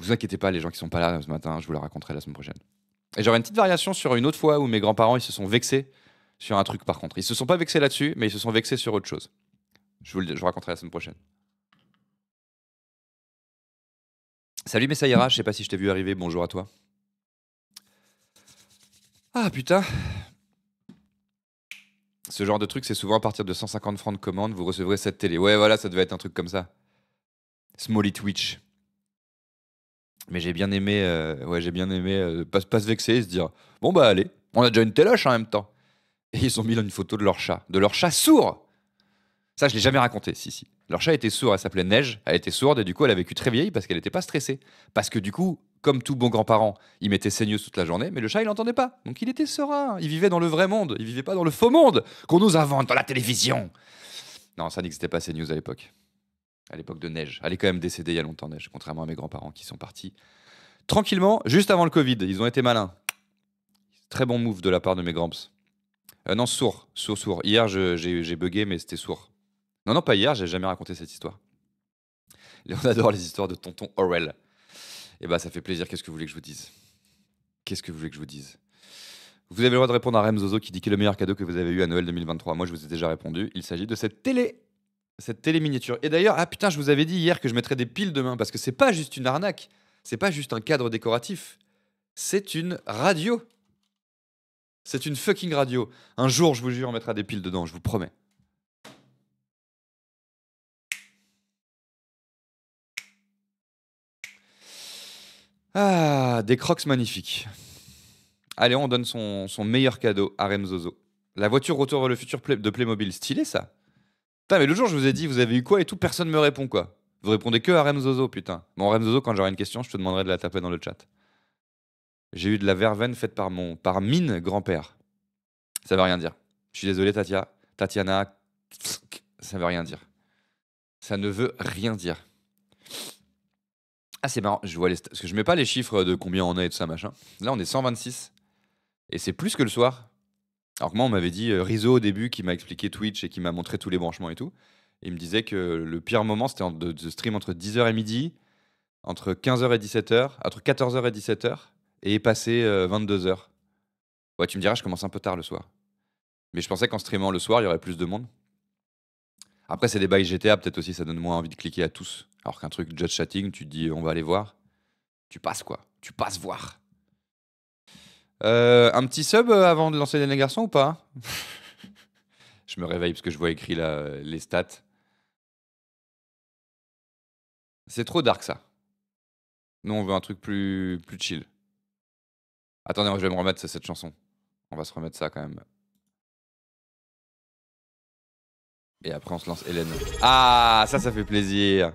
inquiétez pas, les gens qui sont pas là ce matin, je vous la raconterai la semaine prochaine. Et j'aurai une petite variation sur une autre fois où mes grands-parents ils se sont vexés sur un truc par contre. Ils se sont pas vexés là-dessus, mais ils se sont vexés sur autre chose. Je vous raconterai la semaine prochaine. Salut Messaïra, je sais pas si je t'ai vu arriver, bonjour à toi. Ah putain. Ce genre de truc, c'est souvent à partir de 150 francs de commande, vous recevrez cette télé. Ouais, voilà, ça devait être un truc comme ça. Smally Twitch. Mais j'ai bien aimé pas se vexer et se dire bon bah allez, on a déjà une téloche en même temps. Et ils ont mis là une photo de leur chat sourd. Ça, je l'ai jamais raconté, si. Leur chat était sourd, elle s'appelait Neige, elle était sourde et du coup elle a vécu très vieille parce qu'elle n'était pas stressée. Parce que du coup, comme tout bon grand-parent, il mettait saigneuse toute la journée, mais le chat il n'entendait pas. Donc il était serein, il vivait dans le vrai monde, il vivait pas dans le faux monde qu'on nous invente dans la télévision. Non, ça n'existait pas CNews à l'époque de Neige. Elle est quand même décédée il y a longtemps, Neige, contrairement à mes grands-parents qui sont partis tranquillement, juste avant le Covid. Ils ont été malins. Très bon move de la part de mes gramps. Non, sourd. Hier, j'ai bugué, mais c'était sourd. Non, pas hier, j'ai jamais raconté cette histoire. On adore les histoires de tonton Aurel. Et bah, ça fait plaisir. Qu'est-ce que vous voulez que je vous dise Vous avez le droit de répondre à Rem Zozo qui dit que le meilleur cadeau que vous avez eu à Noël 2023. Moi, je vous ai déjà répondu. Il s'agit de cette télé. Cette télé miniature. Et d'ailleurs, ah putain, je vous avais dit hier que je mettrais des piles demain parce que c'est pas juste une arnaque. C'est pas juste un cadre décoratif. C'est une radio. C'est une fucking radio. Un jour, je vous jure, on mettra des piles dedans, je vous promets. Ah, des crocs magnifiques. Allez, on donne son meilleur cadeau à Remzozo. La voiture Retour vers le futur de Playmobil. Stylé, ça. Putain, mais le jour, je vous ai dit, vous avez eu quoi et tout, personne me répond, quoi. Vous répondez que à Remzozo, putain. Bon, Remzozo, quand j'aurai une question, je te demanderai de la taper dans le chat. J'ai eu de la verveine faite par mine grand-père. Ça veut rien dire. Je suis désolé, Tatiana. Ça veut rien dire. Ça ne veut rien dire. Ah, c'est marrant, je vois parce que je mets pas les chiffres de combien on est et tout ça, machin. Là, on est 126. Et c'est plus que le soir. Alors que moi, on m'avait dit Rizzo au début, qui m'a expliqué Twitch et qui m'a montré tous les branchements et tout. Et il me disait que le pire moment, c'était de stream entre 10h et midi, entre 15h et 17h, entre 14h et 17h, et passer 22h. Ouais, tu me diras, je commence un peu tard le soir. Mais je pensais qu'en streamant le soir, il y aurait plus de monde. Après, c'est des bails GTA, peut-être aussi, ça donne moins envie de cliquer à tous. Alors qu'un truc just chatting, tu te dis, on va aller voir. Tu passes quoi. Tu passes voir. Un petit sub avant de lancer les garçons ou pas? Je me réveille parce que je vois écrit là, les stats. C'est trop dark ça. Nous, on veut un truc plus chill. Attendez, je vais me remettre cette chanson. On va se remettre ça quand même. Et après, on se lance Hélène. Ah, ça fait plaisir.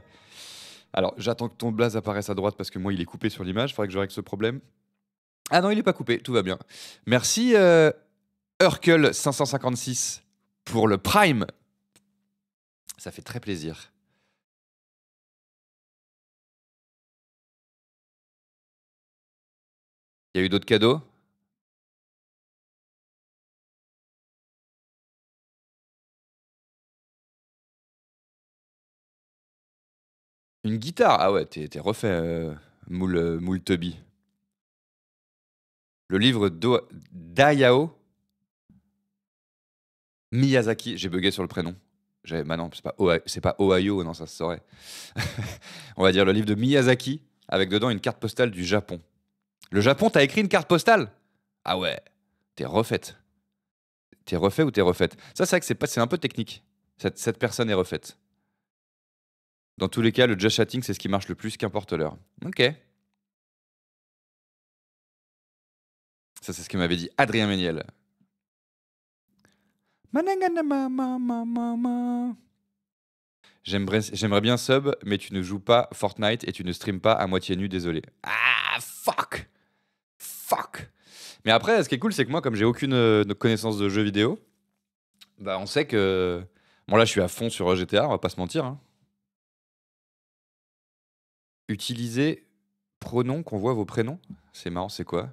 Alors, j'attends que ton blaze apparaisse à droite parce que moi, il est coupé sur l'image. Faudrait que je règle ce problème. Ah non, il est pas coupé. Tout va bien. Merci, Urkel556 pour le Prime. Ça fait très plaisir. Il y a eu d'autres cadeaux? Une guitare? Ah ouais, t'es refait, moule Tubby. Le livre d'Hayao Miyazaki. J'ai bugué sur le prénom. Bah non, c'est pas Ohio, non, ça se saurait. On va dire le livre de Miyazaki, avec dedans une carte postale du Japon. Le Japon, t'as écrit une carte postale? Ah ouais, t'es refaite. T'es refait ou t'es refaite? Ça, c'est vrai que c'est un peu technique. Cette personne est refaite. Dans tous les cas, le just chatting, c'est ce qui marche le plus, qu'importe l'heure. Ok. Ça, c'est ce que m'avait dit Adrien Méniel. J'aimerais bien sub, mais tu ne joues pas Fortnite et tu ne streams pas à moitié nu, désolé. Ah, fuck. Mais après, ce qui est cool, c'est que moi, comme j'ai aucune connaissance de jeux vidéo, bah on sait que... Bon là, je suis à fond sur GTA, on va pas se mentir. Hein. Utilisez pronom qu'on voit vos prénoms. C'est marrant, c'est quoi?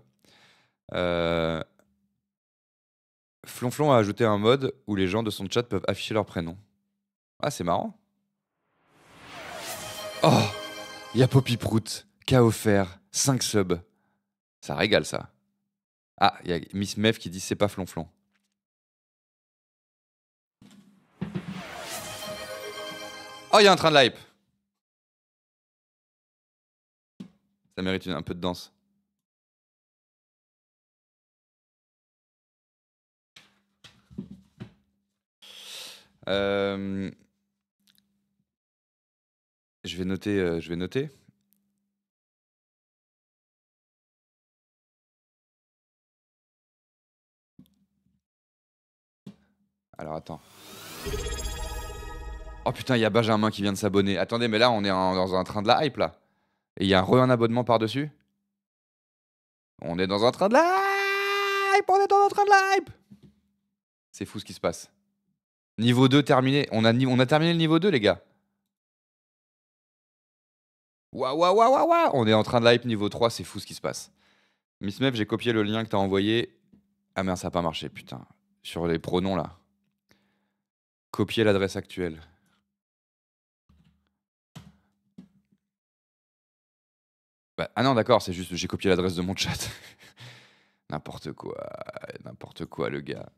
Flonflon a ajouté un mode où les gens de son chat peuvent afficher leur prénom. Ah, c'est marrant. Oh, il y a Poppy Prout qui a offert 5 subs. Ça régale, ça. Ah, il y a Miss Mev qui dit c'est pas flonflon. Oh, il y a un train de hype. Ça mérite un peu de danse. Je vais noter. Alors attends. Oh putain, il y a Benjamin qui vient de s'abonner. Attendez, mais là on est dans un train de la hype là. Et il y a un abonnement par-dessus. On est dans un train de la hype. On est dans un train de la hype. C'est fou ce qui se passe. Niveau 2 terminé. On a terminé le niveau 2, les gars. Waouh. On est en train de la hype niveau 3, c'est fou ce qui se passe. Miss Mev, j'ai copié le lien que t'as envoyé. Ah merde, ça a pas marché, putain. Sur les pronoms là. Copier l'adresse actuelle. Bah, ah non, d'accord, c'est juste j'ai copié l'adresse de mon chat. N'importe quoi, le gars.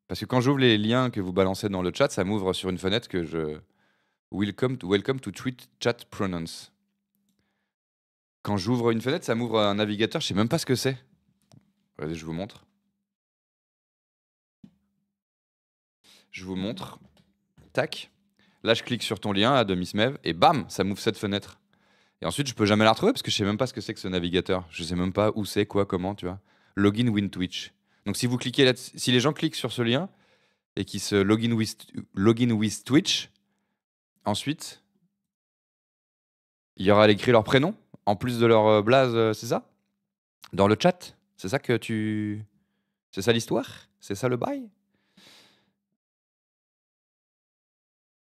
Parce que quand j'ouvre les liens que vous balancez dans le chat, ça m'ouvre sur une fenêtre que je. Welcome to Tweet Chat Pronounce. Quand j'ouvre une fenêtre, ça m'ouvre un navigateur, je sais même pas ce que c'est. Regardez, je vous montre. Tac. Là, je clique sur ton lien de Miss Mev et bam, ça m'ouvre cette fenêtre. Et ensuite, je peux jamais la retrouver parce que je sais même pas ce que c'est que ce navigateur. Je sais même pas où c'est, quoi, comment, tu vois. Login with Twitch. Donc si vous cliquez là, si les gens cliquent sur ce lien et qui se login with Twitch, ensuite, il y aura écrit leur prénom en plus de leur blaze, c'est ça? Dans le chat? C'est ça que tu. C'est ça l'histoire? C'est ça le bail?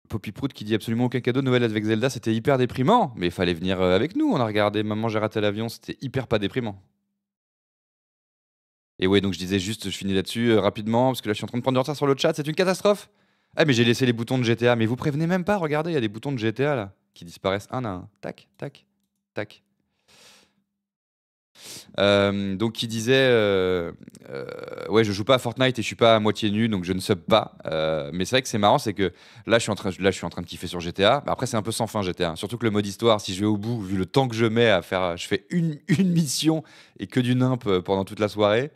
Poppy Prout qui dit absolument aucun cadeau de Noël avec Zelda, c'était hyper déprimant. Mais il fallait venir avec nous. On a regardé Maman, j'ai raté l'avion, c'était hyper pas déprimant. Et ouais, donc je disais juste, je finis là-dessus rapidement, parce que là je suis en train de prendre du retard sur le chat, c'est une catastrophe. Ah, mais j'ai laissé les boutons de GTA, mais vous prévenez même pas, regardez, il y a des boutons de GTA là, qui disparaissent un à un. Tac, tac, tac. Donc qui disait ouais, je joue pas à Fortnite et je suis pas à moitié nu, donc je ne sub pas. Mais c'est vrai que c'est marrant, c'est que là je suis en train de kiffer sur GTA. Après c'est un peu sans fin GTA, surtout que le mode histoire, si je vais au bout, vu le temps que je mets à faire, je fais une mission et que du nimp pendant toute la soirée.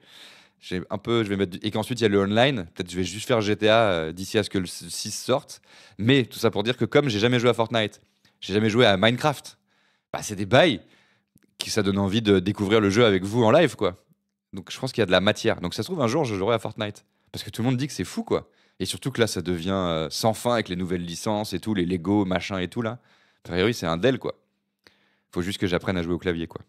Je vais mettre et qu'ensuite il y a le online. Peut-être je vais juste faire GTA d'ici à ce que le 6 sorte. Mais tout ça pour dire que comme j'ai jamais joué à Fortnite, j'ai jamais joué à Minecraft, bah c'est des bails qui ça donne envie de découvrir le jeu avec vous en live, quoi. Donc je pense qu'il y a de la matière. Donc ça se trouve, un jour, je jouerai à Fortnite. Parce que tout le monde dit que c'est fou, quoi. Et surtout que là, ça devient sans fin avec les nouvelles licences et tout, les Lego, machin et tout, là. A priori, c'est un Dell, quoi. Faut juste que j'apprenne à jouer au clavier, quoi.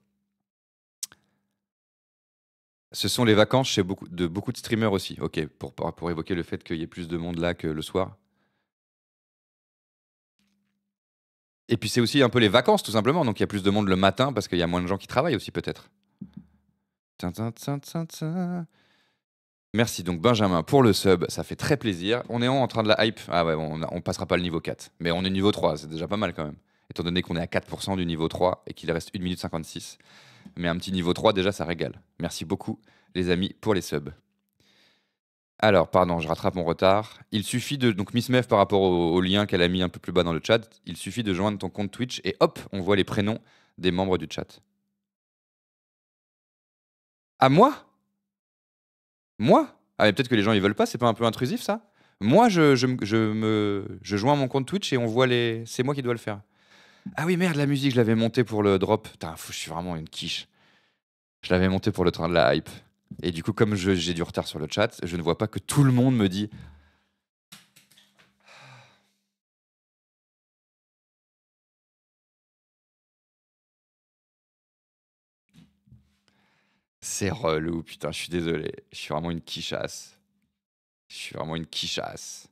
Ce sont les vacances chez beaucoup de streamers aussi. Ok, pour évoquer le fait qu'il y ait plus de monde là que le soir. Et puis c'est aussi un peu les vacances, tout simplement. Donc il y a plus de monde le matin parce qu'il y a moins de gens qui travaillent aussi, peut-être. Tin, tin, tin, tin, tin. Merci donc Benjamin pour le sub, ça fait très plaisir. On est en train de la hype. Ah ouais, on passera pas le niveau 4. Mais on est niveau 3, c'est déjà pas mal quand même. Étant donné qu'on est à 4% du niveau 3 et qu'il reste 1 minute 56. Mais un petit niveau 3, déjà, ça régale. Merci beaucoup, les amis, pour les subs. Alors, pardon, je rattrape mon retard. Il suffit de. Donc, Miss Mev, par rapport au lien qu'elle a mis un peu plus bas dans le chat, il suffit de joindre ton compte Twitch et hop, on voit les prénoms des membres du chat. À moi? Moi? Ah, mais peut-être que les gens ils veulent pas, c'est pas un peu intrusif ça? Moi, je joins mon compte Twitch et on voit les. C'est moi qui dois le faire. Ah oui, merde, la musique, je l'avais montée pour le drop. Putain, je suis vraiment une quiche. Je l'avais montée pour le train de la hype. Et du coup, comme j'ai du retard sur le chat, je ne vois pas que tout le monde me dit. C'est relou, putain, je suis désolé. Je suis vraiment une quichasse. Je suis vraiment une quichasse.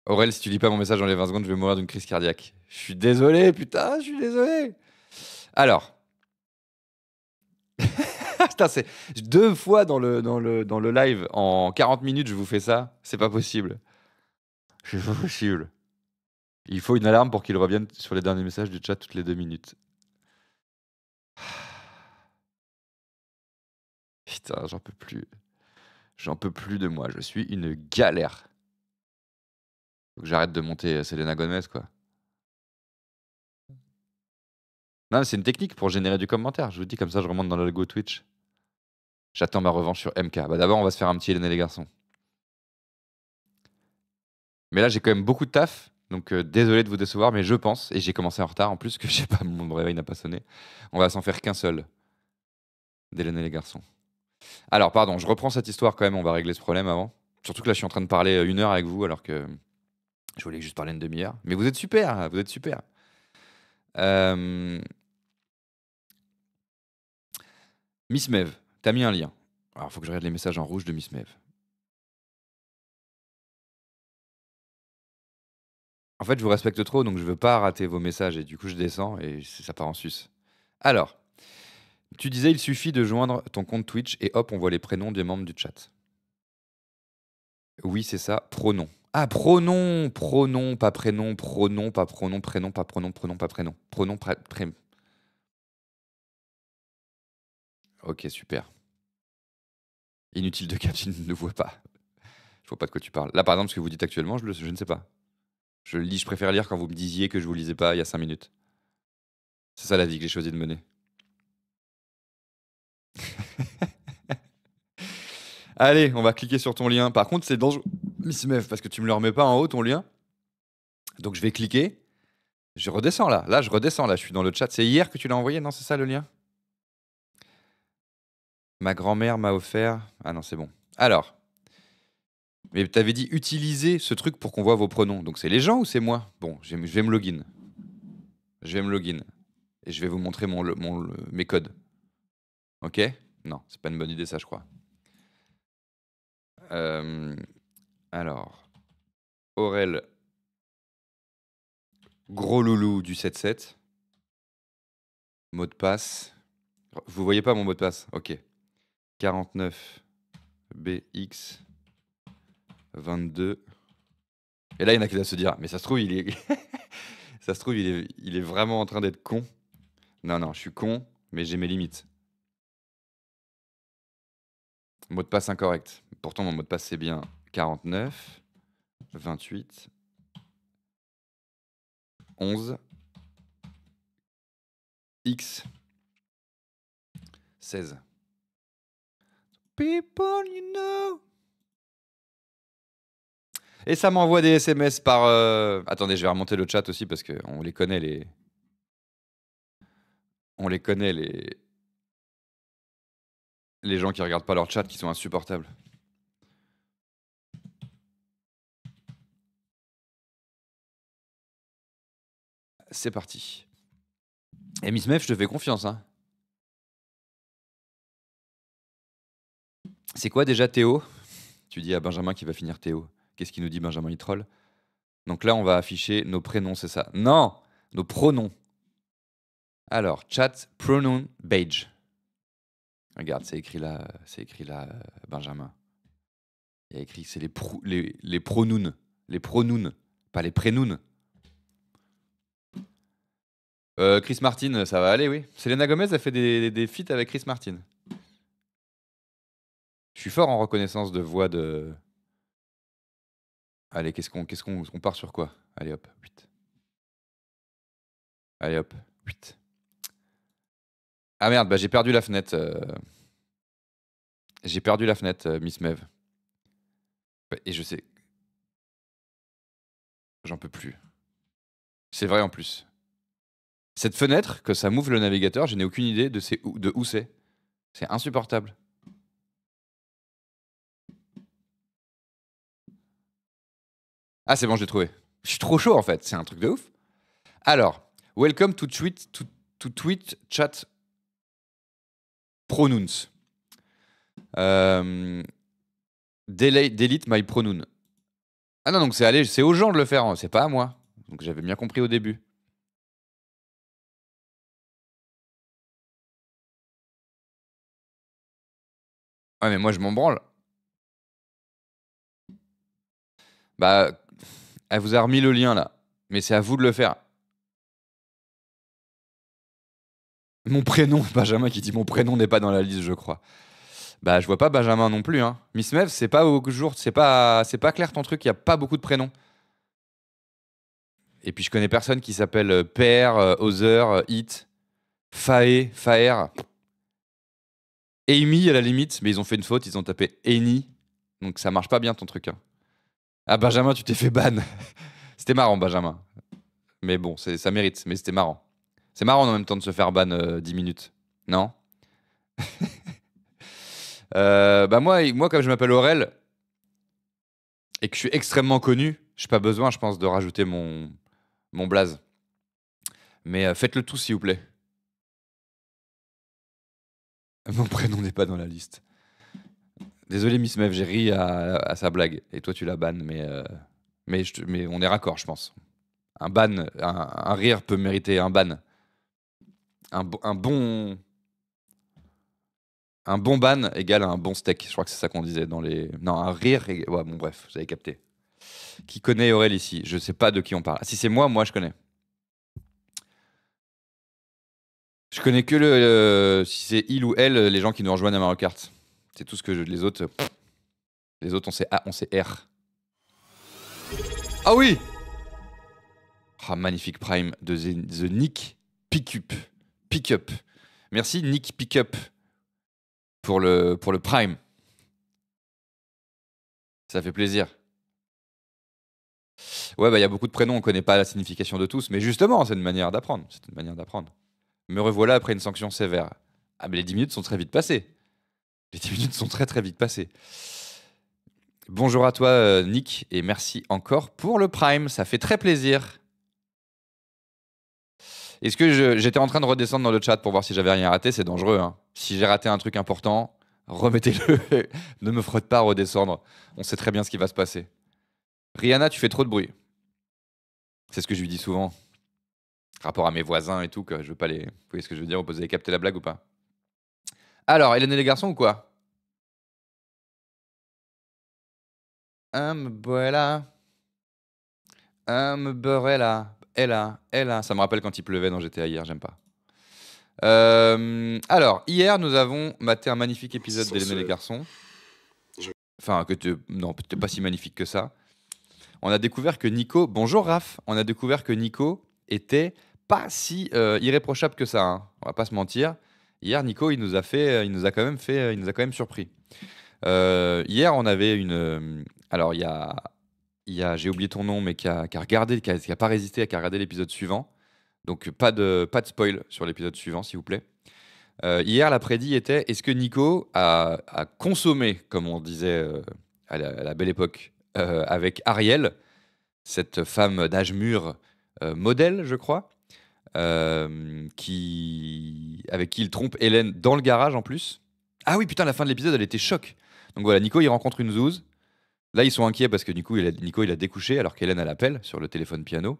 Aurel, si tu lis pas mon message dans les 20 secondes, je vais mourir d'une crise cardiaque. Je suis désolé, putain, je suis désolé. Alors. Putain, c'est 2 fois dans le live en 40 minutes, je vous fais ça. C'est pas possible. C'est pas possible. Il faut une alarme pour qu'il revienne sur les derniers messages du chat toutes les 2 minutes. Putain, j'en peux plus. J'en peux plus de moi. Je suis une galère. Faut que j'arrête de monter Selena Gomez, quoi. Non, c'est une technique pour générer du commentaire. Je vous dis, comme ça, je remonte dans l'algo Twitch. J'attends ma revanche sur MK. Bah d'abord, on va se faire un petit Hélène et les garçons. Mais là, j'ai quand même beaucoup de taf. Donc, désolé de vous décevoir, mais je pense, et j'ai commencé en retard en plus, que je sais pas, mon réveil n'a pas sonné. On va s'en faire qu'un seul d'Hélène et les garçons. Alors, pardon, je reprends cette histoire quand même, on va régler ce problème avant. Surtout que là, je suis en train de parler 1 heure avec vous, alors que je voulais juste parler une demi-heure. Mais vous êtes super, vous êtes super. Miss Mev, t'as mis un lien. Alors, faut que je regarde les messages en rouge de Miss Mev. En fait, je vous respecte trop, donc je veux pas rater vos messages, et du coup, je descends, et ça part en sus. Alors, tu disais, il suffit de joindre ton compte Twitch, et hop, on voit les prénoms des membres du chat. Oui, c'est ça, pronom. Ah, pronom, pronom, pas prénom, pronom, pas pronom, prénom, pas pronom, pronom, pas prénom. Pronom, prénom. Ok, super. Inutile de capture, ne vois pas. Je vois pas de quoi tu parles. Là, par exemple, ce que vous dites actuellement, je ne sais pas. Je lis, je préfère lire quand vous me disiez que je vous lisais pas il y a 5 minutes. C'est ça la vie que j'ai choisi de mener. Allez, on va cliquer sur ton lien. Par contre, c'est dangereux, Miss Mev, parce que tu me le remets pas en haut, ton lien. Donc, je vais cliquer. Je redescends là. Là, je redescends là. Je suis dans le chat. C'est hier que tu l'as envoyé, non? C'est ça le lien? Ma grand-mère m'a offert. Ah non, c'est bon. Alors, mais t'avais dit utiliser ce truc pour qu'on voit vos pronoms. Donc, c'est les gens ou c'est moi? Bon, je vais me login. Je vais me login. Et je vais vous montrer mes codes. Ok? Non, c'est pas une bonne idée, ça, je crois. Alors, Aurel, gros loulou du 7-7. Mot de passe. Vous voyez pas mon mot de passe? Ok. 49 BX 22. Et là, il y en a qui doivent se dire, mais ça se trouve, ça se trouve, il est vraiment en train d'être con. Non, non, je suis con, mais j'ai mes limites. Mot de passe incorrect. Pourtant, mon mot de passe, c'est bien 49 28 11 X 16. People you know. Et ça m'envoie des SMS par... Attendez, je vais remonter le chat aussi parce qu'on les connaît, les... On les connaît, les gens qui regardent pas leur chat, qui sont insupportables. C'est parti. Et Miss Mev, je te fais confiance, hein. C'est quoi déjà Théo? Tu dis à Benjamin qu'il va finir Théo. Qu'est-ce qu'il nous dit Benjamin? Il troll. Donc là, on va afficher nos prénoms, c'est ça? Non! Nos pronoms. Alors, chat pronoun badge. Regarde, c'est écrit là, Benjamin. Il y a écrit que c'est les pronouns. Les pronouns, pas les prénouns. Chris Martin, ça va aller, oui. Selena Gomez a fait des feats avec Chris Martin. Je suis fort en reconnaissance de voix de... Allez, on part sur quoi? Allez hop, 8. Allez hop, 8. Ah merde, bah j'ai perdu la fenêtre. J'ai perdu la fenêtre, Miss Mev. Ouais, et je sais... J'en peux plus. C'est vrai en plus. Cette fenêtre, que ça m'ouvre le navigateur, je n'ai aucune idée de où c'est. C'est insupportable. Ah c'est bon, je l'ai trouvé. Je suis trop chaud en fait, c'est un truc de ouf. Alors, welcome to tweet chat pronouns. Delete my pronoun. Ah non, donc c'est aux gens de le faire, hein, c'est pas à moi. Donc j'avais bien compris au début. Ouais, mais moi je m'en branle. Bah, elle vous a remis le lien là. Mais c'est à vous de le faire. Mon prénom, Benjamin qui dit mon prénom n'est pas dans la liste, je crois. Bah, je vois pas Benjamin non plus. Hein. Miss Mev, c'est pas au jour, c'est pas clair ton truc, il y a pas beaucoup de prénoms. Et puis je connais personne qui s'appelle Père, Other, It, Fae, Faer. Amy à la limite, mais ils ont fait une faute, ils ont tapé Amy. Donc ça marche pas bien ton truc. Hein. Ah, Benjamin, tu t'es fait ban. C'était marrant, Benjamin. Mais bon, ça mérite, mais c'était marrant. C'est marrant en même temps de se faire ban 10 minutes. Non? Bah moi, comme je m'appelle Aurel et que je suis extrêmement connu, j'ai pas besoin, je pense, de rajouter mon blaze. Mais faites-le tous, s'il vous plaît. Mon prénom n'est pas dans la liste. Désolé, Miss Mev, j'ai ri à sa blague. Et toi, tu la bannes, mais on est raccord, je pense. Un ban, un rire peut mériter un ban. Un bon ban égale un bon steak. Je crois que c'est ça qu'on disait dans les... Non, un rire... Ouais, bon, bref, vous avez capté. Qui connaît Aurel ici? Je sais pas de qui on parle. Ah, si c'est moi, je connais. Je connais que si c'est il ou elle, les gens qui nous rejoignent à Mario Kart. C'est tout ce que les autres... Les autres, on sait R. Ah oui! Ah, magnifique prime de The Nick Pickup. Merci Nick Pickup pour le prime. Ça fait plaisir. Ouais, bah il y a beaucoup de prénoms, on connaît pas la signification de tous, mais justement, c'est une manière d'apprendre. Me revoilà après une sanction sévère. Ah, mais les 10 minutes sont très vite passées. Les 10 minutes sont très très vite passées. Bonjour à toi, Nick, et merci encore pour le prime. Ça fait très plaisir. Est-ce que j'étais en train de redescendre dans le chat pour voir si j'avais rien raté? C'est dangereux. Hein. Si j'ai raté un truc important, remettez-le. Ne me frotte pas à redescendre. On sait très bien ce qui va se passer. Rihanna, tu fais trop de bruit. C'est ce que je lui dis souvent. Rapport à mes voisins et tout, que je veux pas les... Vous voyez ce que je veux dire? Vous avez capté la blague ou pas? Alors, Hélène et les garçons ou quoi? Umbrella. Ella. Ça me rappelle quand il pleuvait dans GTA hier, j'aime pas. Alors, hier, nous avons maté un magnifique épisode d'Hélène et les garçons. Enfin, non, peut-être pas si magnifique que ça. On a découvert que Nico... Bonjour Raph. On a découvert que Nico était pas si irréprochable que ça. Hein. On va pas se mentir. Hier, Nico, il nous a quand même surpris. Hier, on avait une... Alors, il y a j'ai oublié ton nom, mais qui a regardé, qui a pas résisté, qui a regardé l'épisode suivant. Donc, pas de spoil sur l'épisode suivant, s'il vous plaît. Hier, la prédit était, est-ce que Nico a consommé, comme on disait à la belle époque, avec Ariel, cette femme d'âge mûr modèle, je crois, avec qui il trompe Hélène dans le garage en plus. Ah oui, putain, la fin de l'épisode, elle était choc. Donc voilà, Nico, il rencontre une zouze. Là, ils sont inquiets parce que Nico, il a découché alors qu'Hélène, elle appelle sur le téléphone piano.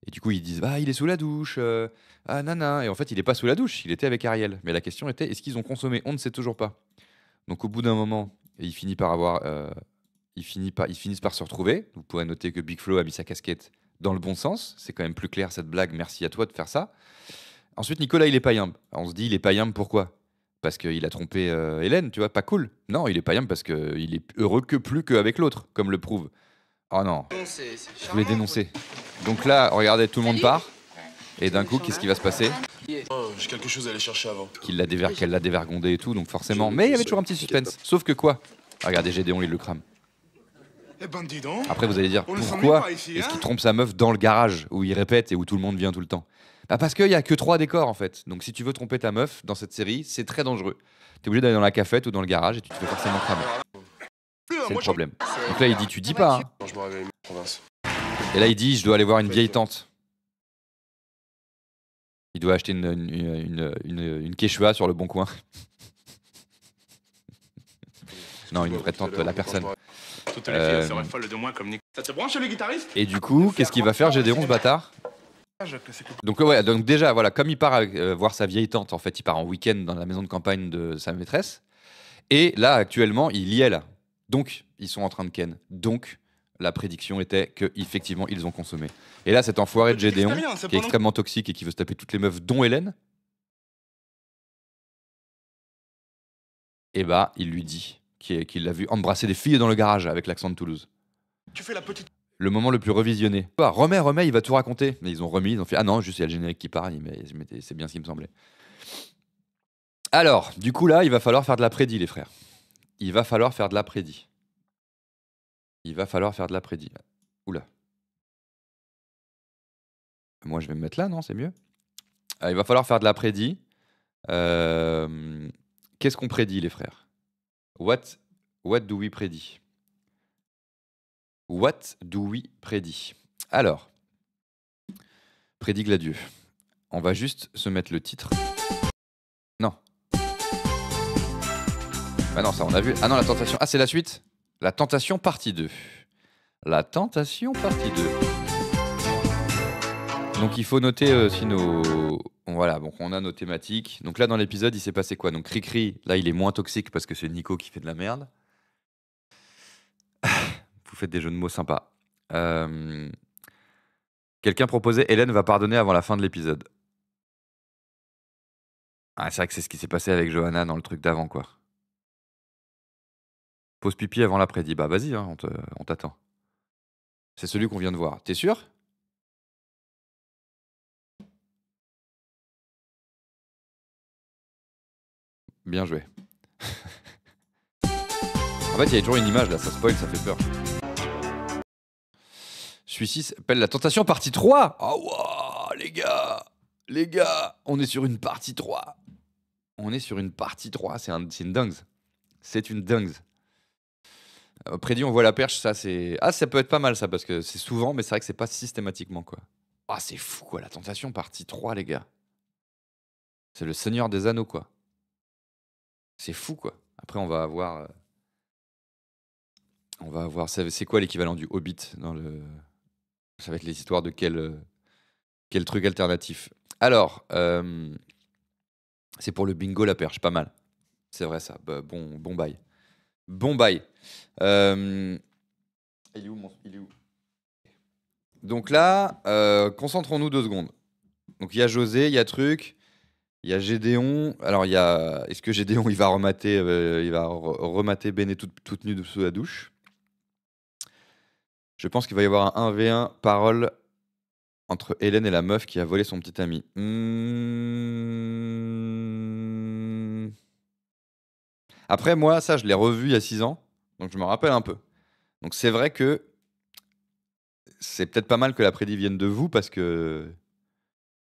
Et du coup, ils disent, il est sous la douche. Ah, nana. Et en fait, il est pas sous la douche, il était avec Ariel. Mais la question était, est-ce qu'ils ont consommé? On ne sait toujours pas. Donc, au bout d'un moment, ils finissent par se retrouver. Vous pourrez noter que Big Flo a mis sa casquette dans le bon sens. C'est quand même plus clair cette blague. Merci à toi de faire ça. Ensuite, Nicolas, il est païen. On se dit, il est païen pourquoi? Parce qu'il a trompé Hélène, tu vois, pas cool. Non, il est païen parce qu'il est heureux que plus qu'avec l'autre, comme le prouve. Oh non, je voulais dénoncer. Donc là, regardez, tout le monde part. Et d'un coup, qu'est-ce qui va se passer? Oh, j'ai quelque chose à aller chercher avant. Qu'elle l'a dévergondé et tout, donc forcément. Mais il y avait toujours un petit suspense. Sauf que quoi? Regardez, Gédéon, il le crame. Eh ben, dis donc. Après, vous allez dire, pourquoi est-ce qu'il trompe sa meuf dans le garage où il répète et où tout le monde vient tout le temps? Bah parce qu'il y a que 3 décors en fait. Donc si tu veux tromper ta meuf dans cette série, c'est très dangereux. T'es obligé d'aller dans la cafette ou dans le garage et tu te fais forcément cramer. C'est le problème. Donc là, il dit, tu dis pas. Hein. Je me réveille, province. Et là, il dit, je dois aller voir une vieille tante. Il doit acheter une quechua sur le bon coin. Non, une vraie tante, la personne. Toutes les filles seraient folles de moi comme Nick. Ça te branche le guitariste? Et du coup, qu'est-ce qu'il va faire, Gédéon, ce bâtard? Donc ouais, donc déjà, voilà, comme il part voir sa vieille tante, en fait, il part en week-end dans la maison de campagne de sa maîtresse. Et là, actuellement, il y est là. Donc, ils sont en train de ken. Donc, la prédiction était qu'effectivement, ils ont consommé. Et là, cet enfoiré de Gédéon, qui est extrêmement toxique et qui veut se taper toutes les meufs, dont Hélène, et bah, il lui dit qu'il l'a vu embrasser des filles dans le garage avec l'accent de Toulouse. Tu fais la petite. Le moment le plus revisionné. Bah, remets, il va tout raconter. Mais ils ont remis, ils ont fait ah non, juste il y a le générique qui parle, mais c'est bien ce qui me semblait. Alors, du coup là, il va falloir faire de la prédit, les frères. Il va falloir faire de la prédit. Oula. Moi, je vais me mettre là, non? C'est mieux. Il va falloir faire de la prédit. Qu'est-ce qu'on prédit, les frères? What do we prédit? What do we prédit? Alors, prédit Gladieux. On va juste se mettre le titre. Non. Bah non, ça on a vu. Ah non, la tentation. Ah, c'est la suite? La tentation partie 2. La tentation partie 2. Donc il faut noter aussi nos... Voilà, donc on a nos thématiques. Donc là, dans l'épisode, il s'est passé quoi? Donc Cricri, là, il est moins toxique parce que c'est Nico qui fait de la merde. Vous faites des jeux de mots sympas. Quelqu'un proposait Hélène va pardonner avant la fin de l'épisode. Ah, c'est vrai que c'est ce qui s'est passé avec Johanna dans le truc d'avant, quoi. Pause pipi avant l'après-midi. Bah vas-y, hein, on t'attend. C'est celui qu'on vient de voir. T'es sûr? Bien joué. En fait, il y a toujours une image là, ça spoil, ça fait peur. Celui-ci s'appelle La Tentation partie 3. Oh, wow, les gars, on est sur une partie 3. C'est une dingue. C'est une dingue. Prédit, on voit la perche, ça c'est... Ah, ça peut être pas mal ça, parce que c'est souvent, mais c'est vrai que c'est pas systématiquement, quoi. Ah, c'est fou, quoi, La Tentation partie 3, les gars. C'est le Seigneur des Anneaux, quoi. C'est fou, quoi. Après, on va avoir... C'est quoi l'équivalent du Hobbit dans le... Ça va être les histoires de quel truc alternatif. Alors, c'est pour le bingo la perche, pas mal. C'est vrai ça, bah, bon bail. Bon bail. Il est où Donc là, concentrons-nous 2 secondes. Donc il y a José, il y a Truc, il y a Gédéon. Alors il y a... Est-ce que Gédéon, il va remater Béné toute nue sous la douche? Je pense qu'il va y avoir un 1v1 parole entre Hélène et la meuf qui a volé son petit ami. Après, moi, ça, je l'ai revu il y a 6 ans, donc je me rappelle un peu. Donc c'est vrai que c'est peut-être pas mal que la prédit vienne de vous, parce que... Vous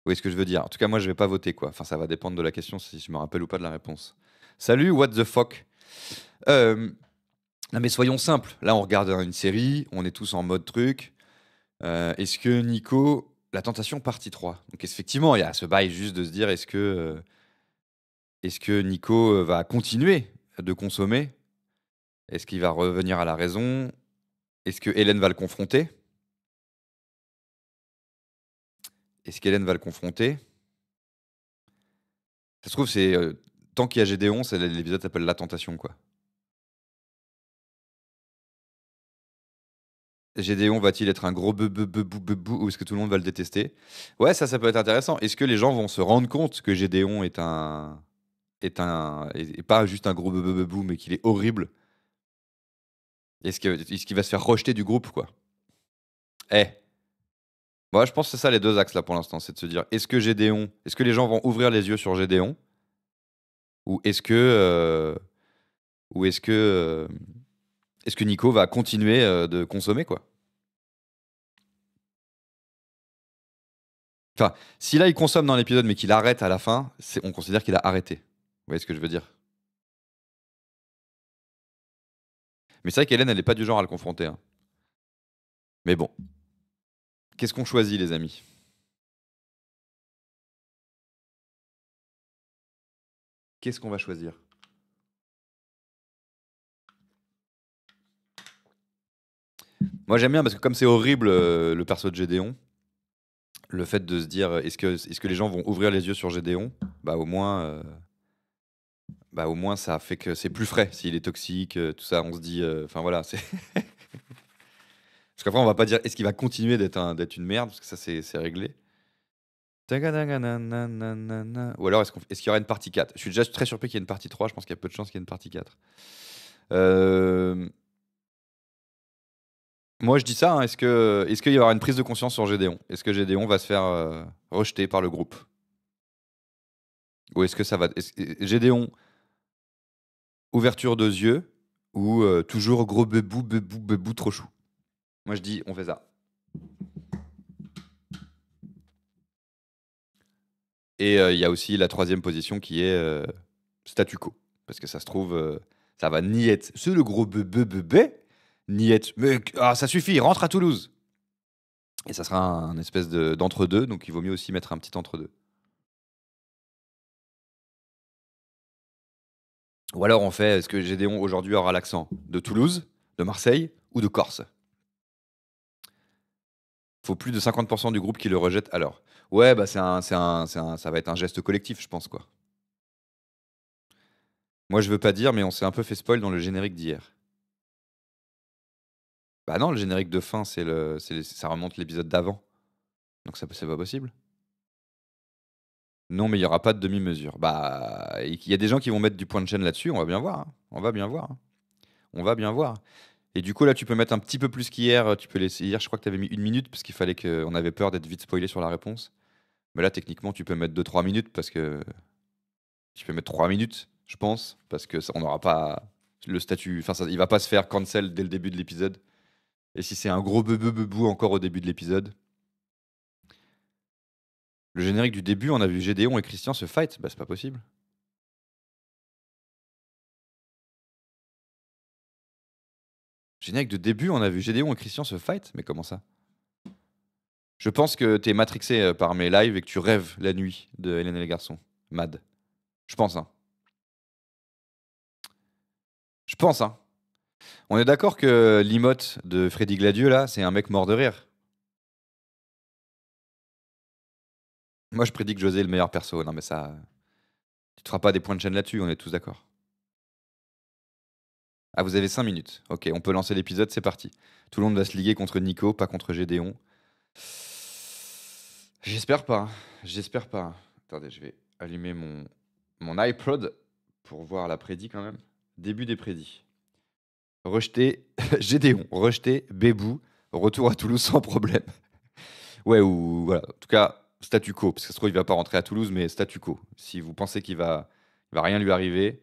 voyez ce que je veux dire? En tout cas, moi, je vais pas voter, quoi. Enfin, ça va dépendre de la question, si je me rappelle ou pas de la réponse. Salut, what the fuck? Non mais soyons simples. Là, on regarde une série, on est tous en mode truc. Est-ce que Nico... La Tentation partie 3. Donc effectivement, il y a ce bail juste de se dire, est-ce que Nico va continuer de consommer? Est-ce qu'il va revenir à la raison? Est-ce que Hélène va le confronter? Ça se trouve, c'est... tant qu'il y a Gédéon, l'épisode s'appelle La Tentation, quoi. Gédéon va-t-il être un gros bebou ou est-ce que tout le monde va le détester? Ouais, ça peut être intéressant. Est-ce que les gens vont se rendre compte que Gédéon est pas juste un gros bebou, mais qu'il est horrible? Est-ce qu'il va se faire rejeter du groupe, quoi? Moi, je pense que c'est ça les 2 axes là pour l'instant, c'est de se dire, est-ce que les gens vont ouvrir les yeux sur Gédéon? Ou est-ce que Nico va continuer de consommer, quoi? Enfin, si là il consomme dans l'épisode mais qu'il arrête à la fin, on considère qu'il a arrêté. Vous voyez ce que je veux dire? Mais c'est vrai qu'Hélène, elle n'est pas du genre à le confronter, hein. Mais bon. Qu'est-ce qu'on choisit, les amis? Qu'est-ce qu'on va choisir? Moi, j'aime bien parce que comme c'est horrible, le perso de Gédéon, le fait de se dire, est-ce que les gens vont ouvrir les yeux sur Gédéon? Bah au moins, ça fait que c'est plus frais. S'il est toxique, tout ça, on se dit, enfin voilà, c'est... Parce qu'après, on va pas dire est-ce qu'il va continuer d'être une merde, parce que ça, c'est réglé. Tagadaganagananana. Ou alors, est-ce qu'il y aura une partie 4? Je suis déjà très surpris qu'il y ait une partie 3. Je pense qu'il y a peu de chances qu'il y ait une partie 4. Moi, je dis ça. Hein, est-ce qu'il y aura une prise de conscience sur Gédéon? Est-ce que Gédéon va se faire rejeter par le groupe? Ou est-ce que ça va. Gédéon, ouverture de yeux, ou toujours gros bebou, trop chou? Moi, je dis, on fait ça. Et il y a aussi la troisième position qui est statu quo. Parce que ça se trouve, ça va ni être c'est le gros bébé, ni être ça suffit, rentre à Toulouse. Et ça sera un espèce d'entre-deux, donc il vaut mieux aussi mettre un petit entre-deux. Ou alors on fait, est-ce que Gédéon aujourd'hui aura l'accent de Toulouse, de Marseille ou de Corse? Faut plus de 50% du groupe qui le rejette alors. Ouais, bah ça va être un geste collectif, je pense, quoi. Moi, je veux pas dire, mais on s'est un peu fait spoil dans le générique d'hier. Bah non, le générique de fin, ça remonte l'épisode d'avant. Donc c'est pas possible. Non, mais il y aura pas de demi-mesure. Bah, il y a des gens qui vont mettre du point de chaîne là-dessus, on va bien voir. Hein. On va bien voir. Hein. On va bien voir. Et du coup, là, tu peux mettre un petit peu plus qu'hier. Tu peux laisser. Hier, je crois que tu avais mis 1 minute parce qu'il fallait que. On avait peur d'être vite spoilé sur la réponse. Mais là, techniquement, tu peux mettre 2-3 minutes parce que. Tu peux mettre 3 minutes, je pense, parce que on n'aura pas le statut. Enfin, il va pas se faire cancel dès le début de l'épisode. Et si c'est un gros bebou encore au début de l'épisode. Le générique du début, on a vu Gédéon et Christian se fight. Bah, c'est pas possible. Générique de début, on a vu Gédéon et Christian se fight. Mais comment ça? Je pense que t'es matrixé par mes lives et que tu rêves la nuit de Hélène et les garçons. Mad. Je pense, hein. Je pense, hein. On est d'accord que l'imote de Freddy Gladieux, là, c'est un mec mort de rire. Moi, je prédis que José est le meilleur perso. Non, mais ça. Tu te feras pas des points de chaîne là-dessus, on est tous d'accord. Ah, vous avez 5 minutes. Ok, on peut lancer l'épisode, c'est parti. Tout le monde va se liguer contre Nico, pas contre Gédéon. J'espère pas. J'espère pas. Attendez, je vais allumer mon iPod pour voir la prédit quand même. Début des prédits. Rejeté Gédéon, rejeté Bébou, retour à Toulouse sans problème. Ouais, ou voilà. En tout cas, statu quo, parce que ça se trouve, il va pas rentrer à Toulouse, mais statu quo. Si vous pensez qu'il va rien lui arriver,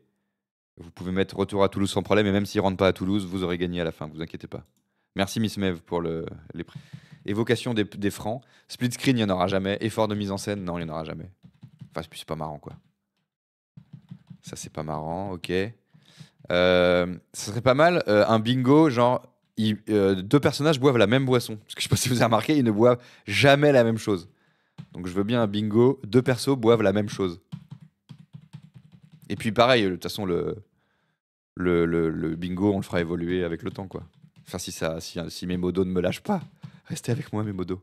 vous pouvez mettre retour à Toulouse sans problème, et même s'il rentre pas à Toulouse, vous aurez gagné à la fin, vous inquiétez pas. Merci Miss Mev pour les prix. Évocation des francs. Split screen, il n'y en aura jamais. Effort de mise en scène, non, il n'y en aura jamais. Enfin, c'est pas marrant, quoi. Ça, c'est pas marrant, ok. Ça serait pas mal un bingo, genre, deux personnages boivent la même boisson. Parce que je sais pas si vous avez remarqué, ils ne boivent jamais la même chose. Donc je veux bien un bingo, deux persos boivent la même chose. Et puis pareil, de toute façon, le bingo, on le fera évoluer avec le temps, quoi. Enfin, si mes modos ne me lâchent pas, restez avec moi, mes modos.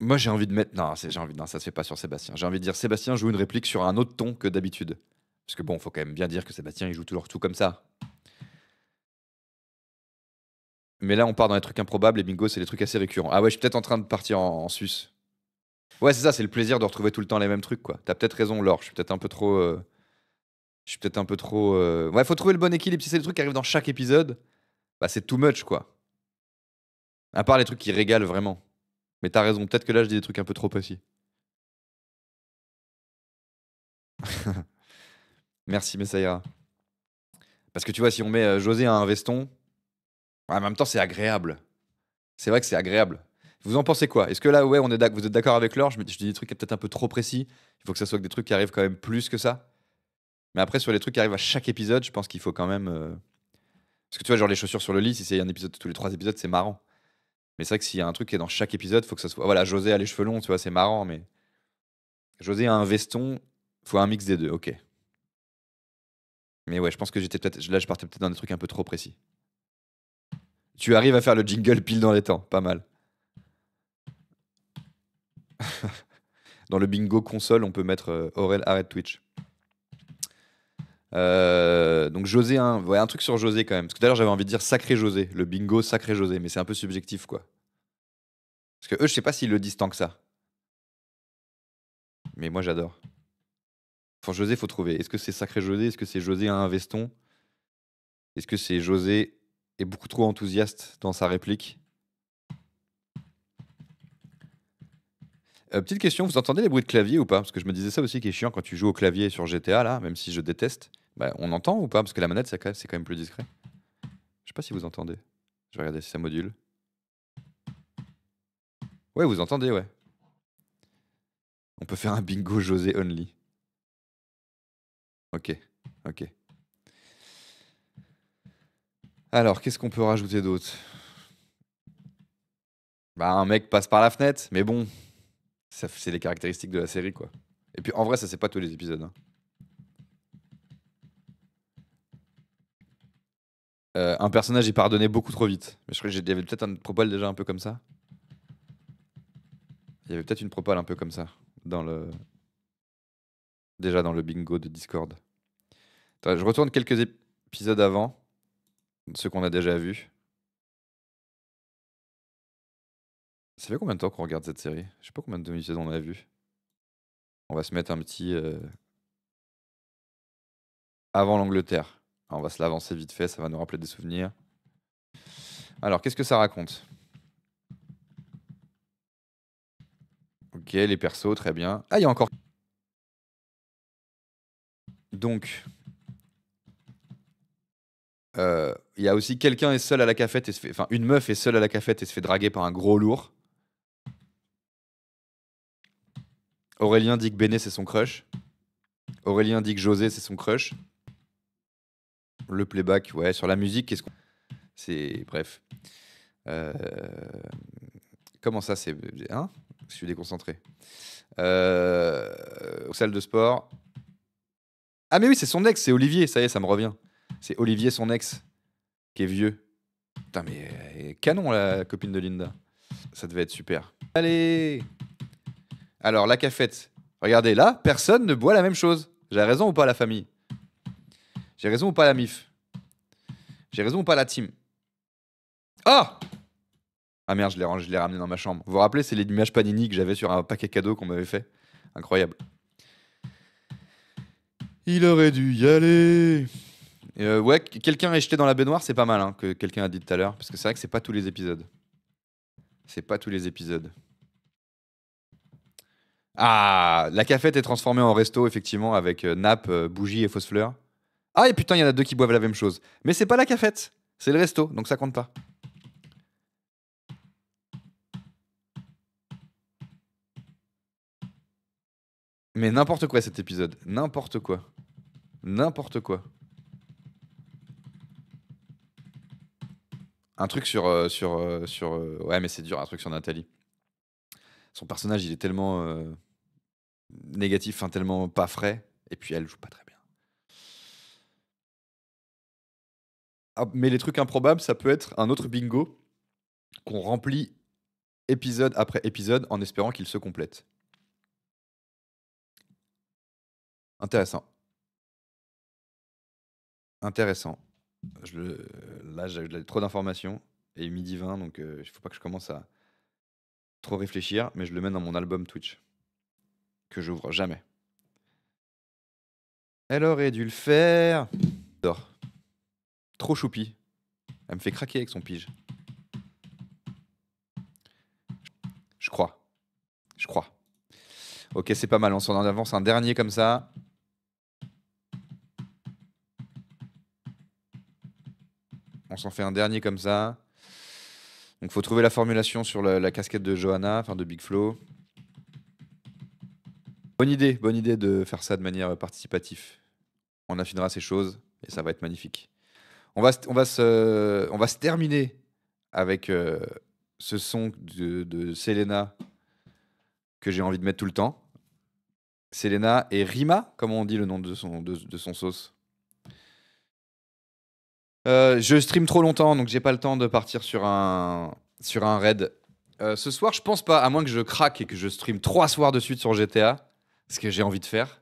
Moi, j'ai envie de mettre. Non, ça se fait pas sur Sébastien. J'ai envie de dire Sébastien joue une réplique sur un autre ton que d'habitude. Parce que bon, faut quand même bien dire que Sébastien, il joue toujours tout comme ça. Mais là, on part dans les trucs improbables et bingo, c'est des trucs assez récurrents. Ah ouais, je suis peut-être en train de partir en sus. Ouais, c'est ça, c'est le plaisir de retrouver tout le temps les mêmes trucs, quoi. T'as peut-être raison, Laure. Je suis peut-être un peu trop. Ouais, faut trouver le bon équilibre. Si c'est des trucs qui arrivent dans chaque épisode, bah c'est too much, quoi. À part les trucs qui régalent vraiment. Mais t'as raison, peut-être que là, je dis des trucs un peu trop précis. Merci, Messaïra. Parce que tu vois, si on met José à un veston, en même temps, c'est agréable. C'est vrai que c'est agréable. Vous en pensez quoi? Est-ce que là, ouais, vous êtes d'accord avec Laure? Je dis des trucs peut-être un peu trop précis. Il faut que ça soit des trucs qui arrivent quand même plus que ça. Mais après, sur les trucs qui arrivent à chaque épisode, je pense qu'il faut quand même. Parce que tu vois, genre les chaussures sur le lit, si c'est un épisode tous les 3 épisodes, c'est marrant. Mais c'est vrai que s'il y a un truc qui est dans chaque épisode, faut que ça soit. Voilà, José a les cheveux longs, tu vois, c'est marrant, mais. José a un veston, faut un mix des deux, ok. Mais ouais, je pense que là, je partais peut-être dans des trucs un peu trop précis. Tu arrives à faire le jingle pile dans les temps, pas mal. Dans le bingo console, on peut mettre Aurel arrête Twitch. Donc José, ouais, un truc sur José quand même. Parce que tout à l'heure, j'avais envie de dire sacré José. Le bingo sacré José. Mais c'est un peu subjectif, quoi. Parce que eux, je sais pas s'ils le disent tant que ça. Mais moi, j'adore. Pour José, faut trouver. Est-ce que c'est sacré José? Est-ce que c'est José a un veston? Est-ce que c'est José est beaucoup trop enthousiaste dans sa réplique? Petite question, vous entendez les bruits de clavier ou pas? Parce que je me disais ça aussi qui est chiant quand tu joues au clavier sur GTA, là, même si je déteste. Bah, on entend ou pas? Parce que la manette, c'est quand même plus discret. Je sais pas si vous entendez. Je vais regarder si ça module. Ouais, vous entendez, ouais. On peut faire un bingo José only. Ok, ok. Alors, qu'est-ce qu'on peut rajouter d'autre? Bah, un mec passe par la fenêtre, mais bon, c'est les caractéristiques de la série, quoi. Et puis, en vrai, ça, c'est pas tous les épisodes. Hein. Un personnage est pardonné beaucoup trop vite. Mais je crois qu'il y avait peut-être une propale déjà un peu comme ça. Il y avait peut-être une propale un peu comme ça dans le déjà dans le bingo de Discord. Attends, je retourne quelques épisodes avant, ceux qu'on a déjà vus. Ça fait combien de temps qu'on regarde cette série? Je sais pas combien de épisodes on a vu. On va se mettre un petit avant l'Angleterre. On va se l'avancer vite fait, ça va nous rappeler des souvenirs. Alors, qu'est-ce que ça raconte? Ok, les persos, très bien. Ah, il y a encore... Donc, il y a aussi quelqu'un est seul à la cafette et se fait... Enfin, une meuf est seule à la cafette et se fait draguer par un gros lourd. Aurélien dit que Béné, c'est son crush. Aurélien dit que José, c'est son crush. Le playback, ouais, sur la musique, qu'est-ce qu'on... C'est... Bref. Comment ça, c'est... Hein? Je suis déconcentré. Salle de sport. Ah mais oui, c'est son ex, c'est Olivier, ça y est, ça me revient. C'est Olivier, son ex, qui est vieux. Putain, mais canon, la copine de Linda. Ça devait être super. Allez! Alors, la cafette. Regardez, là, personne ne boit la même chose. J'ai raison ou pas, la famille? J'ai raison ou pas, la MIF? J'ai raison ou pas, la team? Ah! Ah merde, je l'ai ramené dans ma chambre. Vous vous rappelez, c'est l'image Panini que j'avais sur un paquet cadeau qu'on m'avait fait. Incroyable. Il aurait dû y aller. Ouais, quelqu'un est jeté dans la baignoire, c'est pas mal, hein, que quelqu'un a dit tout à l'heure. Parce que c'est vrai que c'est pas tous les épisodes. C'est pas tous les épisodes. Ah, la cafette est transformée en resto, effectivement, avec nappe, bougie et fausse fleur. Ah, et putain, il y en a deux qui boivent la même chose. Mais c'est pas la cafette, c'est le resto, donc ça compte pas. Mais n'importe quoi cet épisode. N'importe quoi. N'importe quoi. Un truc sur... ouais, mais c'est dur, un truc sur Nathalie. Son personnage, il est tellement négatif, enfin tellement pas frais. Et puis elle joue pas très bien. Ah, mais les trucs improbables, ça peut être un autre bingo qu'on remplit épisode après épisode en espérant qu'il se complète. Intéressant. Intéressant. Là, j'ai trop d'informations. Et midi 20, donc il faut pas que je commence à trop réfléchir. Mais je le mets dans mon album Twitch. Que j'ouvre jamais. Elle aurait dû le faire. J'adore. Trop choupi. Elle me fait craquer avec son pige. Je crois. Je crois. Ok, c'est pas mal. On s'en avance un dernier comme ça. On s'en fait un dernier comme ça. Donc faut trouver la formulation sur la casquette de Johanna, enfin de Big Flo. Bonne idée de faire ça de manière participative. On affinera ces choses et ça va être magnifique. On va se terminer avec ce son de Selena que j'ai envie de mettre tout le temps. Selena et Rima, comment on dit le nom de son sauce? Je stream trop longtemps, donc j'ai pas le temps de partir sur un raid. Ce soir, je pense pas, à moins que je craque et que je stream 3 soirs de suite sur GTA, ce que j'ai envie de faire.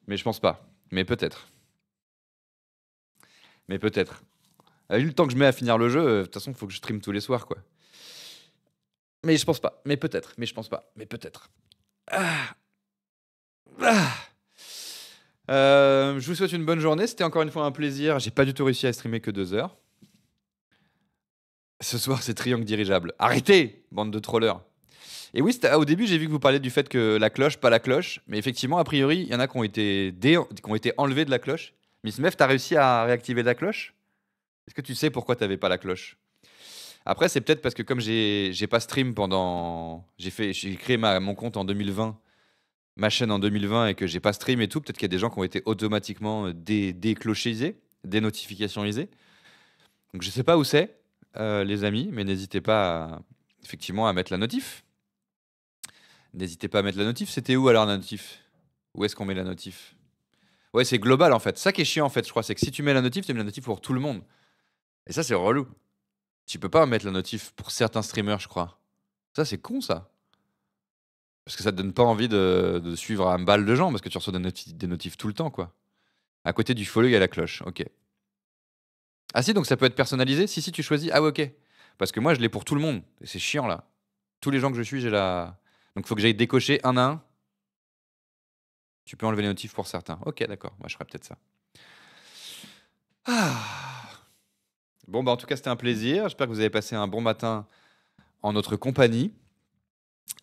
Mais je pense pas. Mais peut-être. Mais peut-être. Vu le temps que je mets à finir le jeu, de toute façon, il faut que je stream tous les soirs, quoi. Mais je pense pas. Mais peut-être. Mais je pense pas. Mais peut-être. Ah. Ah. Je vous souhaite une bonne journée. C'était encore une fois un plaisir. J'ai pas du tout réussi à streamer que 2 heures. Ce soir, c'est triangle dirigeable. Arrêtez, bande de trollers. Et oui, au début, j'ai vu que vous parliez du fait que la cloche, pas la cloche. Mais effectivement, a priori, il y en a qui ont été enlevés de la cloche. Miss Meuf, t'as réussi à réactiver la cloche? Est-ce que tu sais pourquoi t'avais pas la cloche? Après, c'est peut-être parce que comme j'ai pas stream pendant... J'ai créé mon compte en 2020, ma chaîne en 2020, et que j'ai pas stream et tout, peut-être qu'il y a des gens qui ont été automatiquement déclochisés, dénotificationnalisés. Donc je sais pas où c'est, les amis, mais n'hésitez pas effectivement à mettre la notif. N'hésitez pas à mettre la notif. C'était où alors la notif? Où est-ce qu'on met la notif? Ouais, c'est global en fait. Ça qui est chiant en fait, je crois, c'est que si tu mets la notif, tu mets la notif pour tout le monde. Et ça, c'est relou. Tu peux pas mettre la notif pour certains streamers, je crois. Ça, c'est con, ça. Parce que ça te donne pas envie de suivre un balle de gens, parce que tu reçois des notifs tout le temps, quoi. À côté du follow, il y a la cloche. Ok. Ah si, donc ça peut être personnalisé? Si, tu choisis. Ah ouais, ok. Parce que moi, je l'ai pour tout le monde. Et c'est chiant, là. Tous les gens que je suis, j'ai la... Donc il faut que j'aille décocher un à un. Tu peux enlever les notifs pour certains. Ok, d'accord. Moi, je ferai peut-être ça. Ah. Bon, bah en tout cas, c'était un plaisir. J'espère que vous avez passé un bon matin en notre compagnie.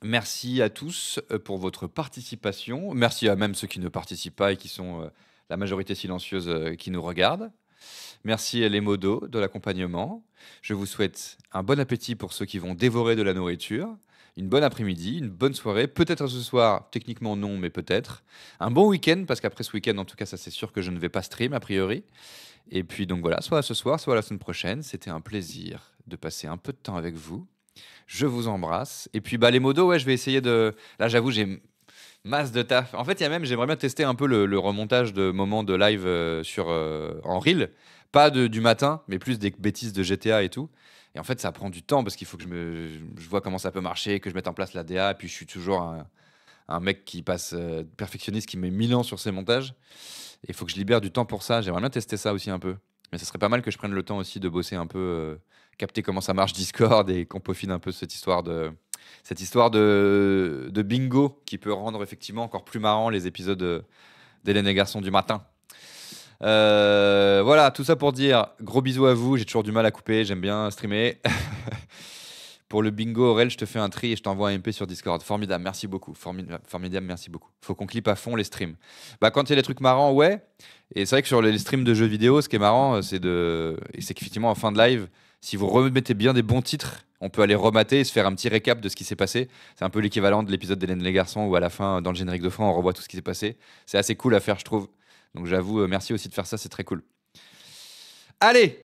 Merci à tous pour votre participation. Merci à même ceux qui ne participent pas et qui sont la majorité silencieuse qui nous regarde. Merci à les modos de l'accompagnement. Je vous souhaite un bon appétit pour ceux qui vont dévorer de la nourriture. Une bonne après-midi, une bonne soirée. Peut-être ce soir, techniquement non, mais peut-être. Un bon week-end, parce qu'après ce week-end, en tout cas, ça c'est sûr que je ne vais pas stream a priori. Et puis donc voilà, soit ce soir, soit la semaine prochaine. C'était un plaisir de passer un peu de temps avec vous. Je vous embrasse. Et puis bah les modos, ouais, je vais essayer de... Là j'avoue, j'ai masse de taf. En fait, j'aimerais bien tester un peu le remontage de moments de live en reel. Pas du matin, mais plus des bêtises de GTA et tout. Et en fait, ça prend du temps parce qu'il faut que je vois comment ça peut marcher, que je mette en place la DA. Et puis je suis toujours un mec qui passe perfectionniste, qui met 1000 ans sur ses montages. Et il faut que je libère du temps pour ça. J'aimerais bien tester ça aussi un peu. Mais ce serait pas mal que je prenne le temps aussi de bosser un peu, capter comment ça marche Discord et qu'on peaufine un peu cette histoire de bingo qui peut rendre effectivement encore plus marrant les épisodes d'Hélène et Garçon du matin. Voilà, tout ça pour dire gros bisous à vous. J'ai toujours du mal à couper, j'aime bien streamer. Pour le bingo, Aurel, je te fais un tri et je t'envoie un MP sur Discord. Formidable, merci beaucoup. Formidable, merci beaucoup. Faut qu'on clippe à fond les streams. Bah, quand il y a des trucs marrants, ouais. Et c'est vrai que sur les streams de jeux vidéo, ce qui est marrant, c'est qu'effectivement, en fin de live, si vous remettez bien des bons titres, on peut aller remater et se faire un petit récap de ce qui s'est passé. C'est un peu l'équivalent de l'épisode d'Hélène les Garçons où à la fin, dans le générique de fin, on revoit tout ce qui s'est passé. C'est assez cool à faire, je trouve. Donc j'avoue, merci aussi de faire ça, c'est très cool. Allez!